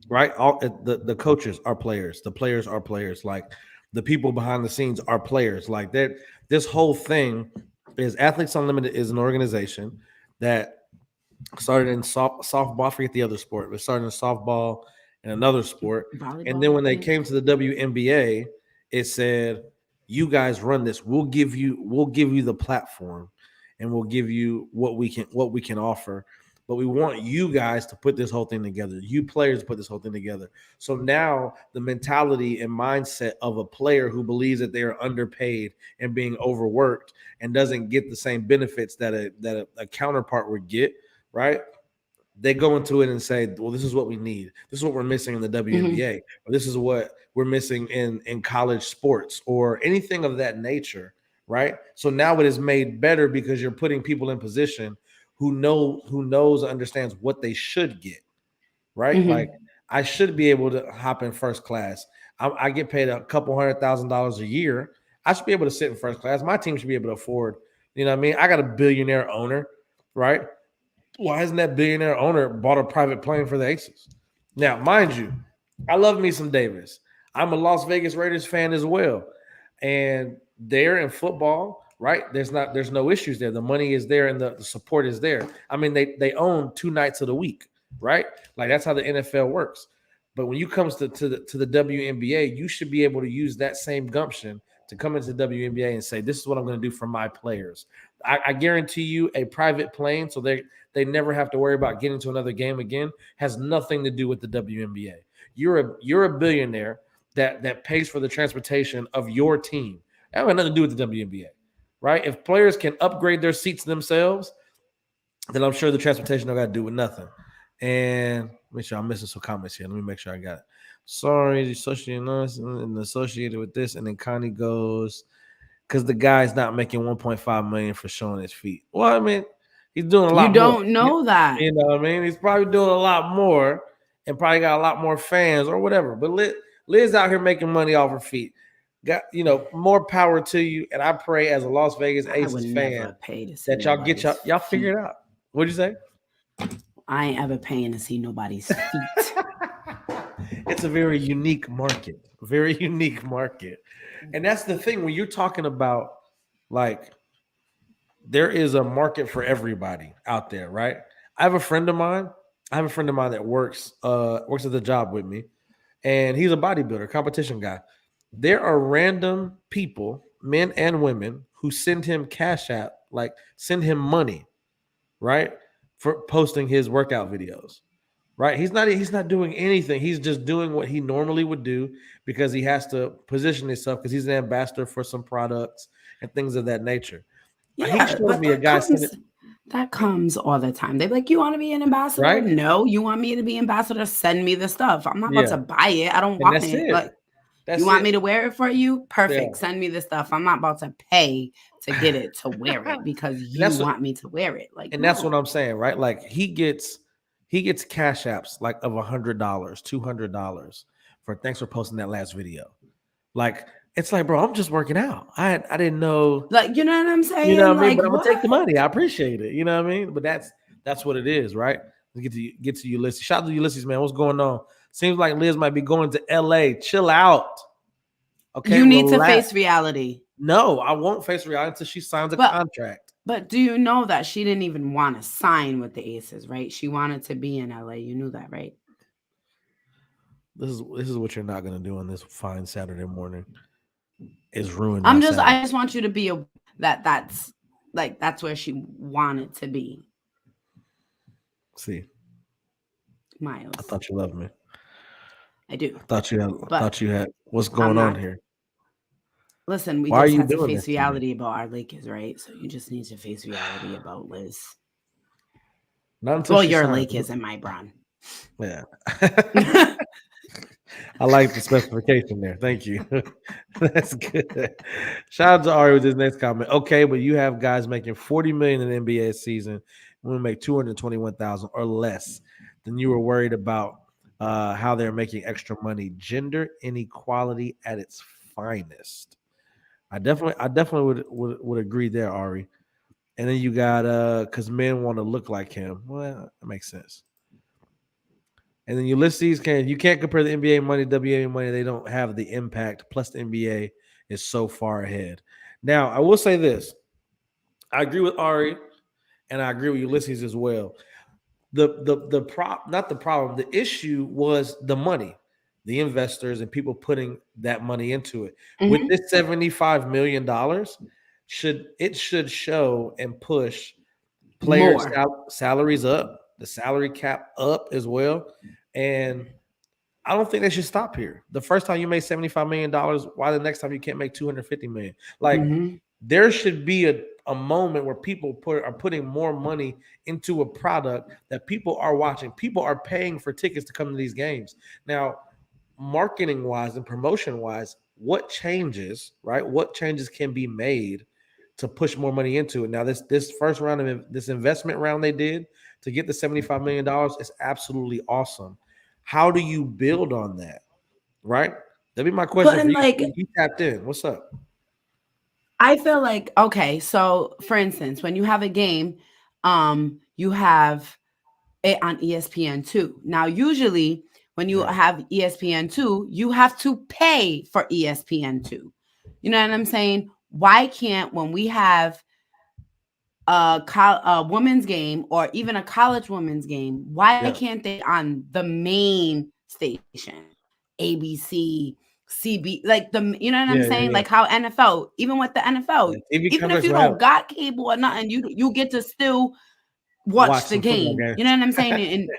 right? All the coaches are players, the players are players. Like the people behind the scenes are players. Like that. This whole thing is Athletes Unlimited is an organization that started in softball. I forget the other sport, but started in softball and another sport. Volleyball, and then when they came to the WNBA, it said, "You guys run this. We'll give you the platform, and we'll give you what we can offer. But we want you guys to put this whole thing together. You players put this whole thing together." So now the mentality and mindset of a player who believes that they are underpaid and being overworked and doesn't get the same benefits that a counterpart would get, right? They go into it and say, well, this is what we need. This is what we're missing in the WNBA. Or this is what we're missing in college sports or anything of that nature, right? So now it is made better because you're putting people in position who knows and understands what they should get, right? Like I should be able to hop in first class. I get paid a couple $100,000 a year. I should be able to sit in first class. My team should be able to afford, you know what I mean? I got a billionaire owner, right? Why hasn't that billionaire owner bought a private plane for the Aces? Now, mind you, I love me some Davis. I'm a Las Vegas Raiders fan as well. And they're in football, right? There's no issues there. The money is there and the support is there. I mean, they own 2 nights of the week, right? Like that's how the NFL works. But when you comes to the WNBA, you should be able to use that same gumption to come into the WNBA and say, this is what I'm going to do for my players. I guarantee you a private plane, so they never have to worry about getting to another game again, has nothing to do with the WNBA. You're a billionaire that pays for the transportation of your team. That has nothing to do with the WNBA, right? If players can upgrade their seats themselves, then I'm sure the transportation don't got to do with nothing. And make sure I'm missing some comments here. Let me make sure I got it. Sorry, associated and associated with this. And then Connie goes, because the guy's not making 1.5 million for showing his feet. Well, I mean, he's doing a lot You more. don't know that. You know what I mean? He's probably doing a lot more and probably got a lot more fans or whatever. But Liz out here making money off her feet. Got, more power to you. And I pray as a Las Vegas Aces fan that y'all get y'all figure it out. What'd you say? I ain't ever paying to see nobody's feet. It's a very unique market. Very unique market. And that's the thing when you're talking about, like, there is a market for everybody out there, right? I have a friend of mine that works at the job with me, and he's a bodybuilder, competition guy. There are random people, men and women, who send him Cash App, like send him money, right, for posting his workout videos. Right? He's not doing anything. He's just doing what he normally would do because he has to position himself because he's an ambassador for some products and things of that nature. Yeah, he showed me a guy that comes all the time. They're like, you want to be an ambassador? Right? No, you want me to be ambassador? Send me the stuff. I'm not about to buy it. I don't want it. Like, you want me to wear it for you? Perfect. Yeah. Send me the stuff. I'm not about to pay to get it to wear it because you want me to wear it. Like, that's what I'm saying, right? Like he gets Cash Apps like of $100, $200 for thanks for posting that last video. Like, it's like, bro, I'm just working out. I didn't know. Like, you know what I'm saying? You know what I mean? Like, but I'm gonna take the money. I appreciate it. You know what I mean? But that's what it is, right? Let's get to Ulysses. Shout out to Ulysses, man. What's going on? Seems like Liz might be going to LA. Chill out. Okay. You need to face reality. No, I won't face reality until she signs a contract. But do you know that she didn't even want to sign with the Aces, right? She wanted to be in LA. You knew that, right? This is what you're not gonna do on this fine Saturday morning. Is ruined. I just want you to be that's where she wanted to be. See, Miles, I thought you loved me. I do. I thought you had what's going on here. Listen, we just have to face reality about our Lakers, right? So you just need to face reality about Liz. Not until your Lakers and my Bron. Yeah. I like the specification there. Thank you. That's good. Shout out to Ari with his next comment. Okay, but you have guys making $40 million in the NBA season. We make $221,000 or less. Then you were worried about how they're making extra money. Gender inequality at its finest. I definitely would agree there, Ari. And then you got because men want to look like him. Well, that makes sense. And then Ulysses you can't compare the NBA money, WNBA money. They don't have the impact. Plus, the NBA is so far ahead. Now, I will say this: I agree with Ari, and I agree with Ulysses as well. The issue was the money, the investors, and people putting that money into it. Mm-hmm. With this $75 million, should show and push players' salaries up, the salary cap up as well. And I don't think they should stop here. The first time you made $75 million, why the next time you can't make $250 million? Like, there should be a moment where people are putting more money into a product that people are watching. People are paying for tickets to come to these games. Now, marketing-wise and promotion-wise, what changes, right? What changes can be made to push more money into it? Now, this first round of this investment round they did to get the $75 million is absolutely awesome. How do you build on that? Right? That'd be my question. You tapped in. What's up? I feel like, okay, so for instance, when you have a game, you have it on ESPN2. Now, usually when you have ESPN2, you have to pay for ESPN2. You know what I'm saying? Why can't, when we have a women's game or even a college women's game, why can't they on the main station, ABC, CB, like you know what I'm saying? Like how NFL, even with the NFL, even if you don't got cable or nothing, you get to still watch the game. You know what I'm saying? And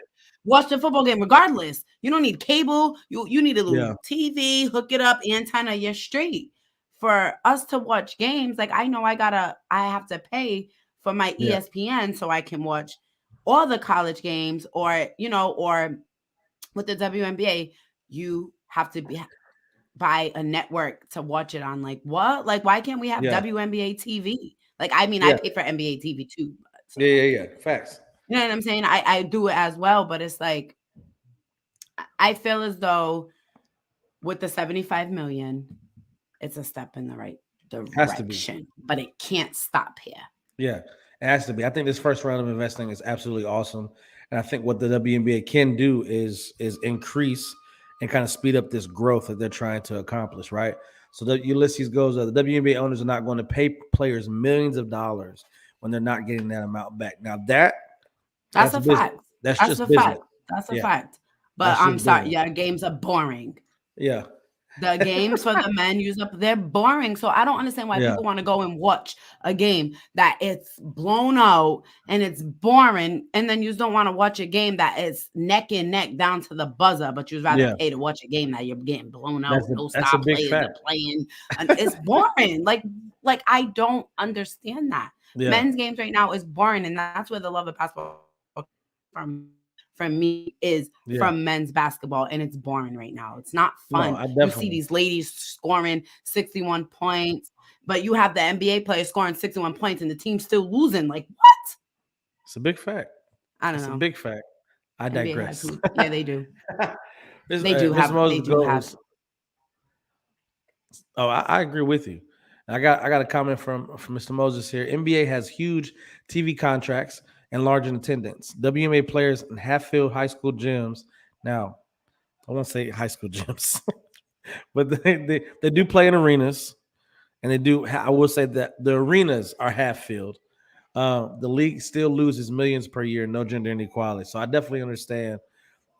watch the football game regardless. You don't need cable. You need a little TV, hook it up, antenna, you're straight. For us to watch games, like I know I have to pay for my ESPN so I can watch all the college games, or or with the WNBA, you have to buy a network to watch it on. Like, what? Like, why can't we have WNBA TV? Like, I mean, I pay for NBA TV too. So, yeah. Facts. You know what I'm saying? I do it as well, but it's like, I feel as though with the 75 million, it's a step in the right direction, but it can't stop here. Yeah, it has to be. I think this first round of investing is absolutely awesome. And I think what the WNBA can do is increase and kind of speed up this growth that they're trying to accomplish, right? So the Ulysses goes, the WNBA owners are not going to pay players millions of dollars when they're not getting that amount back. Now that's a business. fact. That's just a business. fact. That's a fact. But I'm sorry, games are boring. Yeah. The games for the men they're boring. So I don't understand why people want to go and watch a game that it's blown out and it's boring, and then you don't want to watch a game that is neck and neck down to the buzzer, but you'd rather pay to watch a game that you're getting blown out. No star players are playing. It's boring. Like I don't understand that. Yeah. Men's games right now is boring, and that's where the love of basketball from me is from men's basketball, and it's boring right now. It's not fun. You see these ladies scoring 61 points, but you have the NBA players scoring 61 points and the team's still losing. Like, what? It's a big fact. I don't know. It's a big fact. I digress. Yeah, they do. They do have. Oh, I agree with you. I got a comment from Mr. Moses here. NBA has huge TV contracts and large in attendance. WNBA players in half-filled high school gyms. Now, I won't say high school gyms, but they do play in arenas, and they do. I will say that the arenas are half-filled. The league still loses millions per year, no gender inequality. So I definitely understand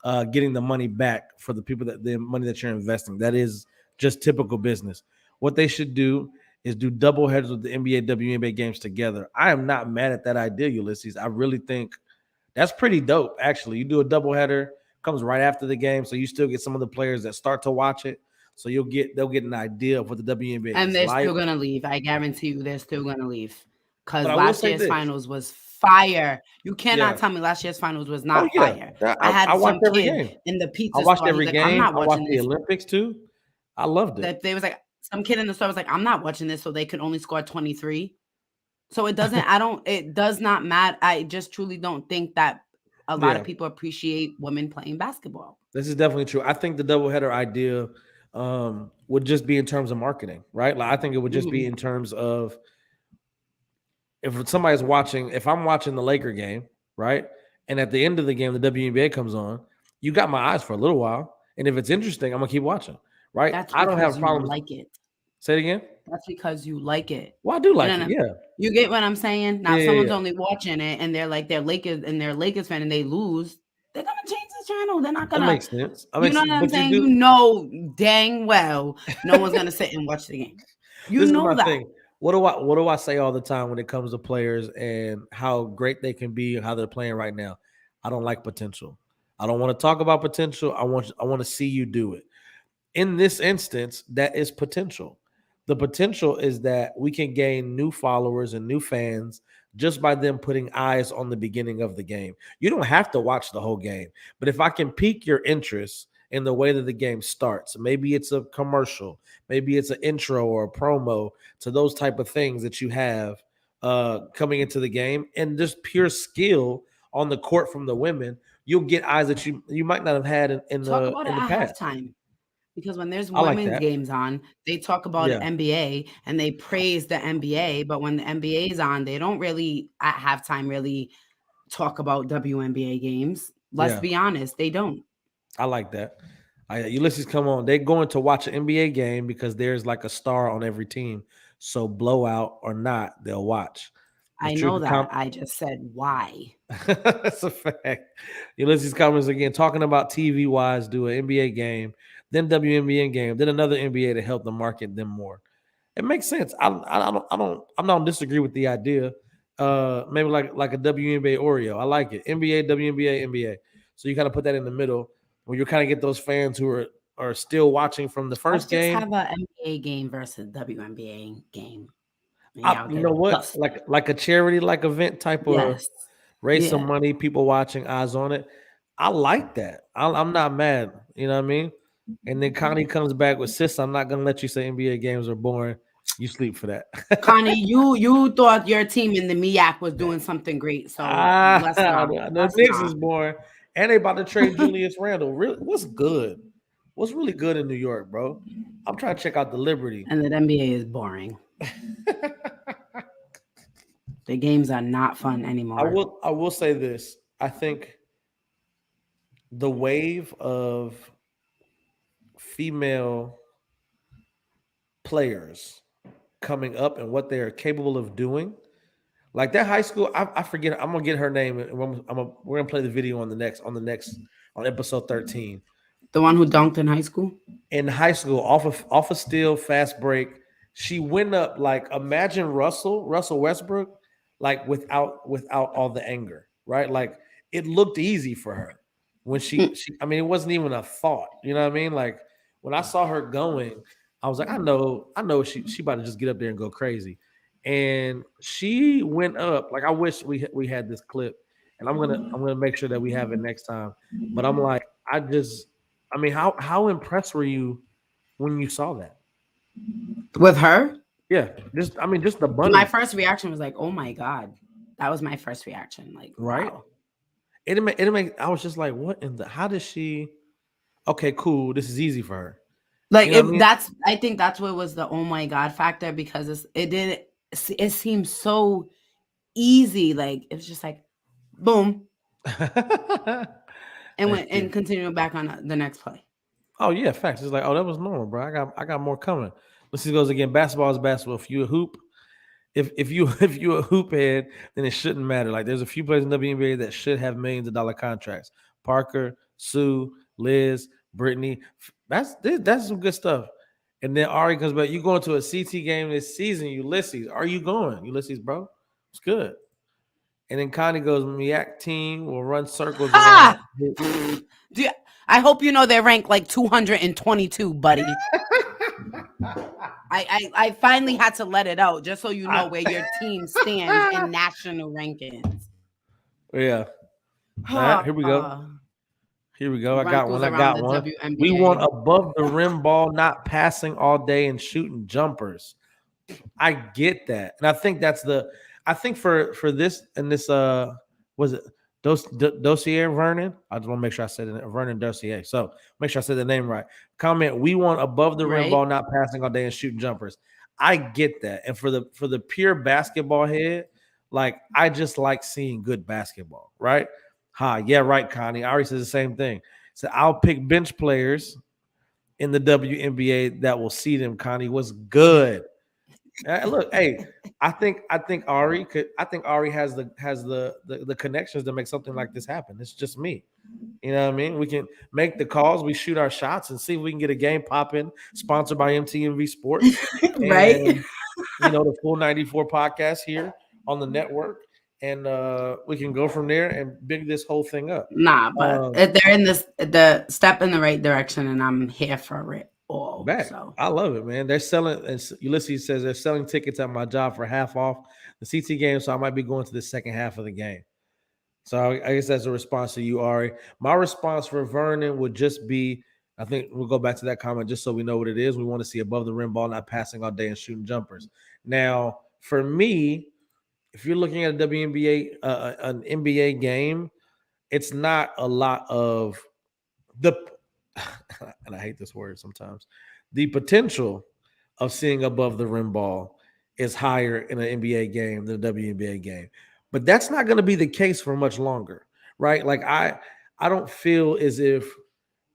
getting the money back for the people the money that you're investing. That is just typical business. What they should do is do double headers with the NBA, WNBA games together. I am not mad at that idea, Ulysses. I really think that's pretty dope, actually. You do a double header, comes right after the game, so you still get some of the players that start to watch it. So they'll get an idea of what the WNBA is. And they're still going to leave. I guarantee you they're still going to leave. Because last year's finals was fire. You cannot tell me last year's finals was not fire. I had some kid in the pizza store. I watched every game. I watched the Olympics too. I loved it. They was like, some kid in the store was like, I'm not watching this, so they could only score 23. So it doesn't, it does not matter. I just truly don't think that a lot of people appreciate women playing basketball. This is definitely true. I think the doubleheader idea would just be in terms of marketing, right? Like I think it would just be in terms of if somebody's watching, if I'm watching the Laker game, right? And at the end of the game, the WNBA comes on, you got my eyes for a little while. And if it's interesting, I'm going to keep watching. Right? I don't have problems. Like it. Say it again. That's because you like it. Well, I do like it. Yeah. You get what I'm saying? Now, if someone's only watching it and they're like they're Lakers fan and they lose, they're gonna change the channel. They're not gonna. That makes sense. You know what I'm saying? You know dang well no one's gonna sit and watch the game. You know that. Thing. What do I say all the time when it comes to players and how great they can be and how they're playing right now? I don't like potential. I don't want to talk about potential. I want to see you do it. In this instance, that is potential. The potential is that we can gain new followers and new fans just by them putting eyes on the beginning of the game. You don't have to watch the whole game, but if I can pique your interest in the way that the game starts, maybe it's a commercial, maybe it's an intro or a promo to those type of things that you have coming into the game, and just pure skill on the court from the women, you'll get eyes that you might not have had in the past. Halftime. Because when there's women's games on, they talk about the NBA and they praise the NBA. But when the NBA is on, they don't really at halftime really talk about WNBA games. Let's be honest, they don't. I like that. Ulysses, come on. They're going to watch an NBA game because there's like a star on every team. So blowout or not, they'll watch. I know that. I just said why. That's a fact. Ulysses comments again, talking about TV-wise, do an NBA game, then WNBA game, then another NBA to help them market them more. It makes sense. I don't disagree with the idea. Maybe like a WNBA Oreo. I like it. NBA, WNBA, NBA. So you kind of put that in the middle where you kind of get those fans who are still watching from the first game. Have an NBA game versus WNBA game. You know what? Like a charity like event type of raise some money, people watching, eyes on it. I like that. I'm not mad. You know what I mean? And then Connie comes back with, sis, I'm not gonna let you say NBA games are boring. You sleep for that. Connie, you thought your team in the MEAC was doing something great. So let's not. The Knicks is boring. And they about to trade Julius Randle. Really, what's good? What's really good in New York, bro? I'm trying to check out the Liberty. And the NBA is boring. The games are not fun anymore. I will say this. I think the wave of female players coming up and what they are capable of doing, like that high school, I forget. I'm gonna get her name, and we're gonna play the video on episode 13. The one who dunked in high school. In high school, off a steal, fast break, she went up like, imagine Russell Westbrook, like without all the anger, right? Like it looked easy for her when she I mean, it wasn't even a thought, you know what I mean? Like when I saw her going, I was like, I know she about to just get up there and go crazy. And she went up. Like I wish we had this clip, and I'm gonna make sure that we have it next time. But I'm like, how impressed were you when you saw that? With her? Yeah. Just the bunny. My first reaction was like, oh my God. That was my first reaction. Like, right. Wow. I was just like, what in the, how does she, okay, cool. This is easy for her. Like, you know I think that's what was the oh my God factor, because it seems so easy. Like, it was just like, boom. and continue back on the next play. Oh yeah, facts. It's like, oh, that was normal, bro. I got more coming. Let's see, goes again. Basketball is basketball. If you a hoop, if you a hoop head, then it shouldn't matter. Like there's a few players in WNBA that should have millions of dollar contracts. Parker, Sue, Liz, Brittany. That's some good stuff. And then Ari comes back. You going to a CT game this season, Ulysses? Are you going, Ulysses, bro? It's good. And then Connie goes, MEAC team will run circles. I hope you know they're ranked like 222, buddy. I finally had to let it out just so you know where your team stands in national rankings. Yeah. All right, here we go. I got one. WNBA. We want above the rim ball, not passing all day and shooting jumpers. I get that. And I think for this and this was it Dossier Vernon? I just want to make sure I said it, Vernon Dossier. So make sure I said the name right. Comment, we want above the rim ball, not passing all day and shooting jumpers. I get that. And for the pure basketball head, like I just like seeing good basketball, right? Yeah, right, Connie. I already said the same thing. So I'll pick bench players in the WNBA that will see them. Connie was good. Look, hey, I think Ari has the connections to make something like this happen. It's just me. You know what I mean? We can make the calls, we shoot our shots, and see if we can get a game popping, sponsored by MTMV Sports. Right. And, the Full 94 podcast here on the network. And we can go from there and big this whole thing up. Nah, but they're in the step in the right direction, and I'm here for it all. Back. So. I love it, man. They're selling, and Ulysses says they're selling tickets at my job for half off the CT game, so I might be going to the second half of the game. So I guess that's a response to you, Ari. My response for Vernon would just be, I think we'll go back to that comment just so we know what it is. We want to see above the rim ball, not passing all day and shooting jumpers. Now, for me, if you're looking at a WNBA, an NBA game, it's not a lot of and I hate this word sometimes, the potential of seeing above the rim ball is higher in an NBA game than a WNBA game. But that's not going to be the case for much longer, right? Like I don't feel as if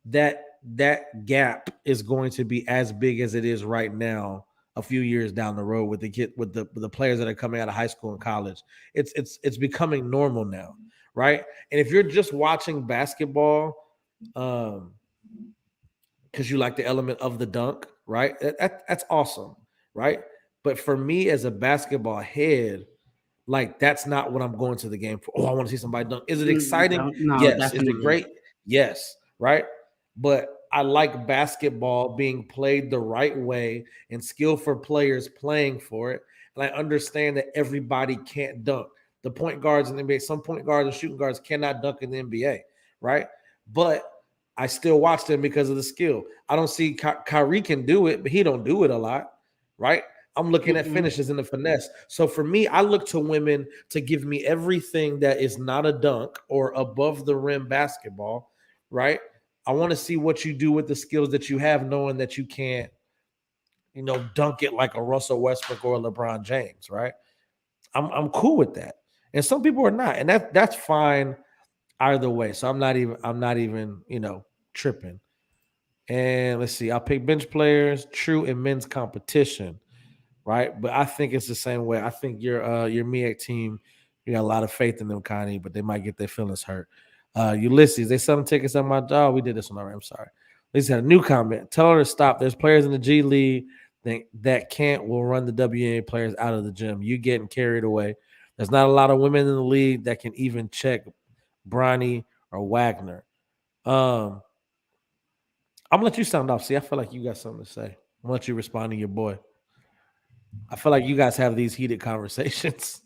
that gap is going to be as big as it is right now a few years down the road with the players that are coming out of high school and college. It's becoming normal now, right? And if you're just watching basketball because you like the element of the dunk, right? That's awesome, right? But for me as a basketball head, like that's not what I'm going to the game for. Oh, I want to see somebody dunk. Is it exciting? No, yes. Definitely. Is it great? Yes, right? But I like basketball being played the right way and skillful players playing for it. And I understand that everybody can't dunk. The point guards in the NBA, some point guards and shooting guards cannot dunk in the NBA, right? But I still watch them because of the skill. I don't see Kyrie can do it, but he don't do it a lot, right? I'm looking at finishes and the finesse. So for me, I look to women to give me everything that is not a dunk or above the rim basketball, right? I want to see what you do with the skills that you have, knowing that you can't, dunk it like a Russell Westbrook or a LeBron James, right? I'm cool with that. And some people are not, and that's fine either way. So I'm not even tripping. And let's see, I'll pick bench players, true in men's competition, right? But I think it's the same way. I think your MEAC team, you got a lot of faith in them, Connie, but they might get their feelings hurt. Ulysses, they selling tickets on my dog. We did this one already. I'm sorry. Ulysses had a new comment. Tell her to stop. There's players in the G League that will run the WNBA players out of the gym. You getting carried away. There's not a lot of women in the league that can even check Bronny or Wagner. I'm gonna let you sound off. See, I feel like you got something to say. I'm gonna let you respond to your boy. I feel like you guys have these heated conversations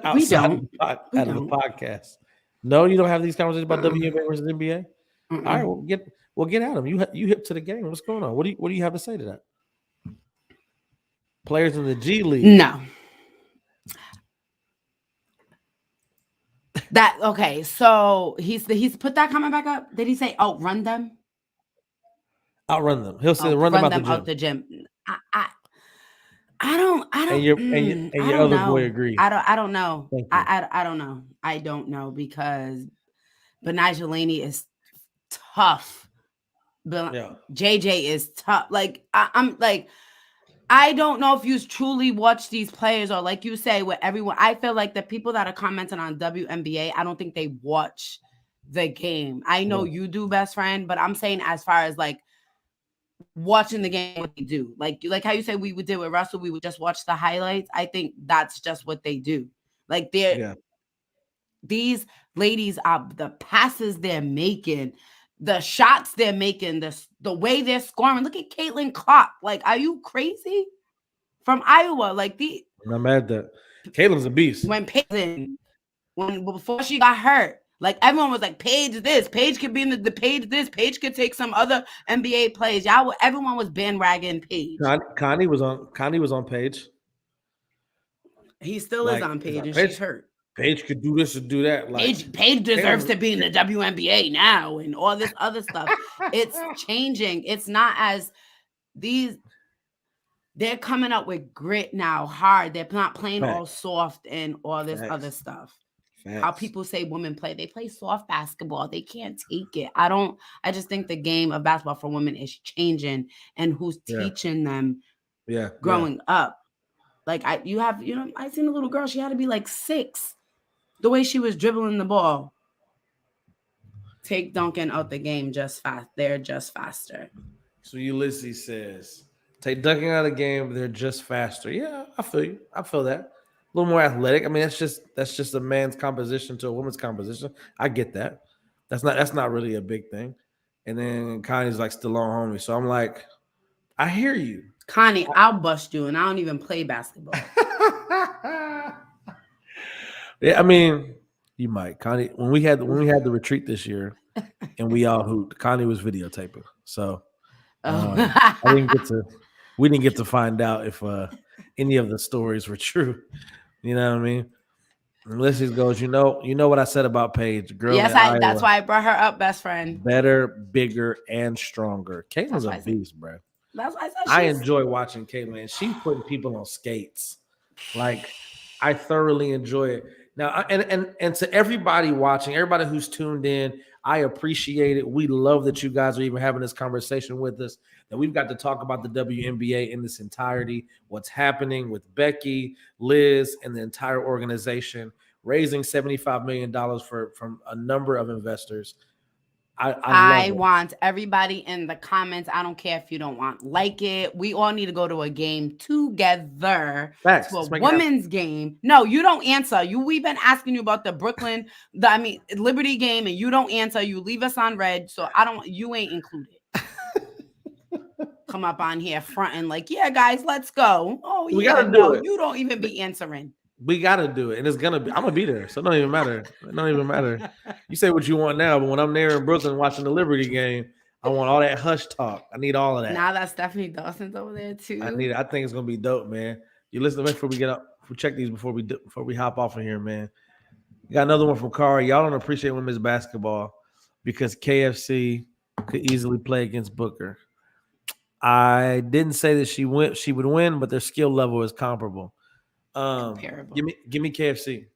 outside of the podcast. No, you don't have these conversations about WNBA versus NBA. All right, we'll get at them. You hip to the game? What's going on? What do you have to say to that? Players in the G League? No. That okay? So he's put that comment back up. Did he say outrun them? Outrun them. He'll say run them out the gym. I don't. And your other boy agrees. I don't know. I don't know. I don't know because Benijah Laney is tough. But JJ is tough. Like I'm like, I don't know if you truly watch these players or like you say with everyone. I feel like the people that are commenting on WNBA, I don't think they watch the game. I know you do, best friend, but I'm saying as far as like watching the game, what they do, like how you say we would do with Russell, we would just watch the highlights. I think that's just what they do. Like these ladies are the passes they're making, the shots they're making, the way they're scoring. Look at Caitlin Clark. Like, are you crazy? From Iowa, like I'm not mad that Caitlin's a beast. Before she got hurt. Like everyone was like, Paige this, Paige could be in the Paige this, Paige could take some other NBA plays. Everyone was bandwagon Paige. Connie was on Paige. He still is on Paige, and she's hurt. Paige could do this and do that. Like Paige deserves to be in the WNBA now, and all this other stuff. It's changing. It's not as they're coming up with grit now, hard. They're not playing all soft and all this other stuff. How people say women play, they play soft basketball. They can't take it. I just think the game of basketball for women is changing, and who's teaching them growing up. Like I seen a little girl, she had to be like 6. The way she was dribbling the ball. Take Duncan out the game just fast. They're just faster. So Ulysses says, take Duncan out of the game, they're just faster. Yeah, I feel you. I feel that. A little more athletic. I mean, that's just a man's composition to a woman's composition. I get that. That's not really a big thing. And then Connie's like still on homie. So I'm like, I hear you. Connie, I'll bust you, and I don't even play basketball. Yeah, I mean, you might. Connie, when we had the retreat this year and we all hooped, Connie was videotaping. So we didn't get to find out if any of the stories were true. You know what I mean? Ulysses goes, you know what I said about Paige, girl. Yes, that's why I brought her up, best friend. Better, bigger, and stronger. Caitlin's a beast, bro. That's why I enjoy watching Caitlin. She's putting people on skates. Like, I thoroughly enjoy it. Now, and to everybody watching, everybody who's tuned in, I appreciate it. We love that you guys are even having this conversation with us, that we've got to talk about the WNBA in this entirety, what's happening with Becky, Liz, and the entire organization, raising $75 million from a number of investors. I want everybody in the comments. I don't care if you don't like it. We all need to go to a game together. Facts. To a women's game. No, you don't answer. We've been asking you about the Liberty game, and you don't answer. You leave us on red. So you ain't included. come up on here fronting like, yeah, guys, let's go. Oh, We yeah, gotta do no, it. you don't even be answering. We gotta do it, and it's gonna be. I'm gonna be there, so it don't even matter. It don't even matter. You say what you want now, but when I'm there in Brooklyn watching the Liberty game, I want all that hush talk. I need all of that. Now that Stephanie Dawson's over there too. I need it. I think it's gonna be dope, man. You listen before we get up. We check these before we hop off of here, man. You got another one from Kari. Y'all don't appreciate women's basketball because KFC could easily play against Booker. I didn't say that she would win, but their skill level is comparable. Comparable. Give me KFC.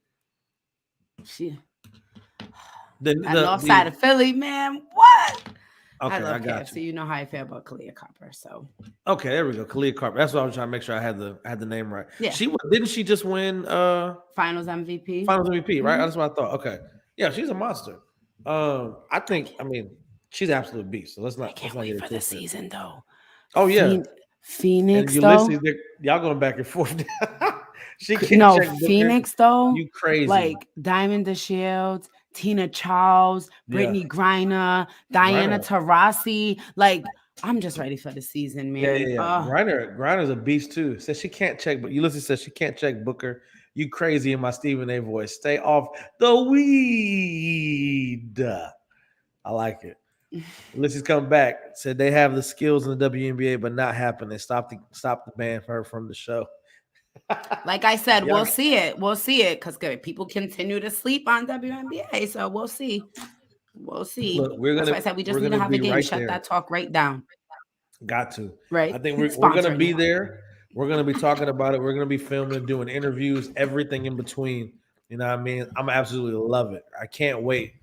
She The north side of Philly, man. What? Okay, I love got KFC. you. You know how I feel about Kalia Copper. So okay, there we go. Kalia Carper. That's what I was trying to make sure I had the name right. Yeah. Didn't she just win Finals MVP? Finals MVP, right? Mhm. That's what I thought. Okay. Yeah, she's a monster. I mean, she's an absolute beast. So let's not Can't get wait it for the twisted. season though. Oh yeah. Phoenix and though. Ulysses, y'all going back and forth. She can't No, check Booker. Phoenix though. You crazy. Like Diamond DeShields, Tina Charles, Brittany Griner, Diana Taurasi. Like, I'm just ready for the season, man. Yeah. Griner's a beast too. Says she can't check, but Ulysses says she can't check Booker. You crazy in my Stephen A voice. Stay off the weed. I like it. Ulysses come back. Said they have the skills in the WNBA, but not happening. Stop the ban for her from the show. Like I said, we'll see it. We'll see it because people continue to sleep on WNBA. So we'll see. We'll see. Look, That's why I said we just need to have a game. Right Shut there. that talk right down. Got to. Right. I think we're going to be there. We're going to be talking about it. We're going to be filming, doing interviews, everything in between. You know what I mean? I'm absolutely love it. I can't wait.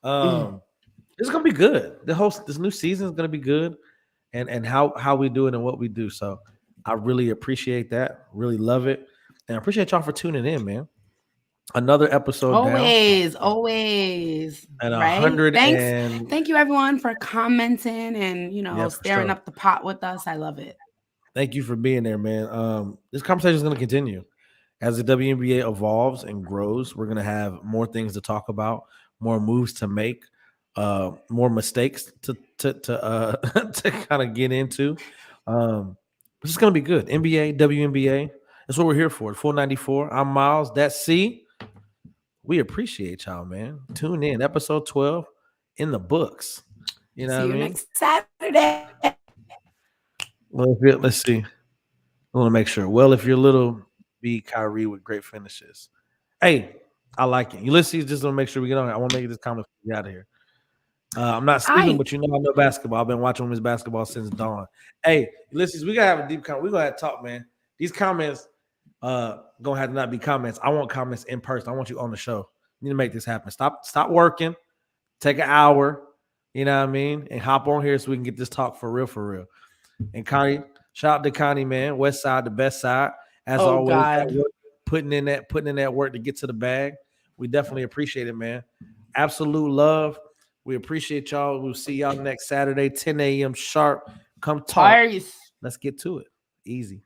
It's going to be good. This new season is going to be good, and how we do it and what we do. So I really appreciate that. Really love it, and I appreciate y'all for tuning in, man. Another episode. Always. And right? 100. Thank you, everyone, for commenting and stirring up the pot with us. I love it. Thank you for being there, man. This conversation is going to continue as the WNBA evolves and grows. We're going to have more things to talk about, more moves to make, more mistakes to kind of get into. This is going to be good. NBA, WNBA. That's what we're here for. 494. I'm Miles. That's C. We appreciate y'all, man. Tune in. Episode 12 in the books. You know what I mean? Next Saturday. Well, let's see. I want to make sure. Well, if you're little, be Kyrie with great finishes. Hey, I like it. Ulysses, just want to make sure we get on it. I want to make this comment before we get out of here. I'm not speaking, but I know basketball. I've been watching women's basketball since dawn. Hey, Ulysses, we gotta have a deep comment. We're gonna have to talk, man. These comments gonna have to not be comments. I want comments in person. I want you on the show. You need to make this happen. Stop working. Take an hour, you know what I mean, and hop on here so we can get this talk for real. And Connie, shout out to Connie, man. West Side, the best side. As always, putting in that work to get to the bag. We definitely appreciate it, man. Absolute love. We appreciate y'all. We'll see y'all next Saturday, 10 a.m. sharp. Come talk. Let's get to it. Easy.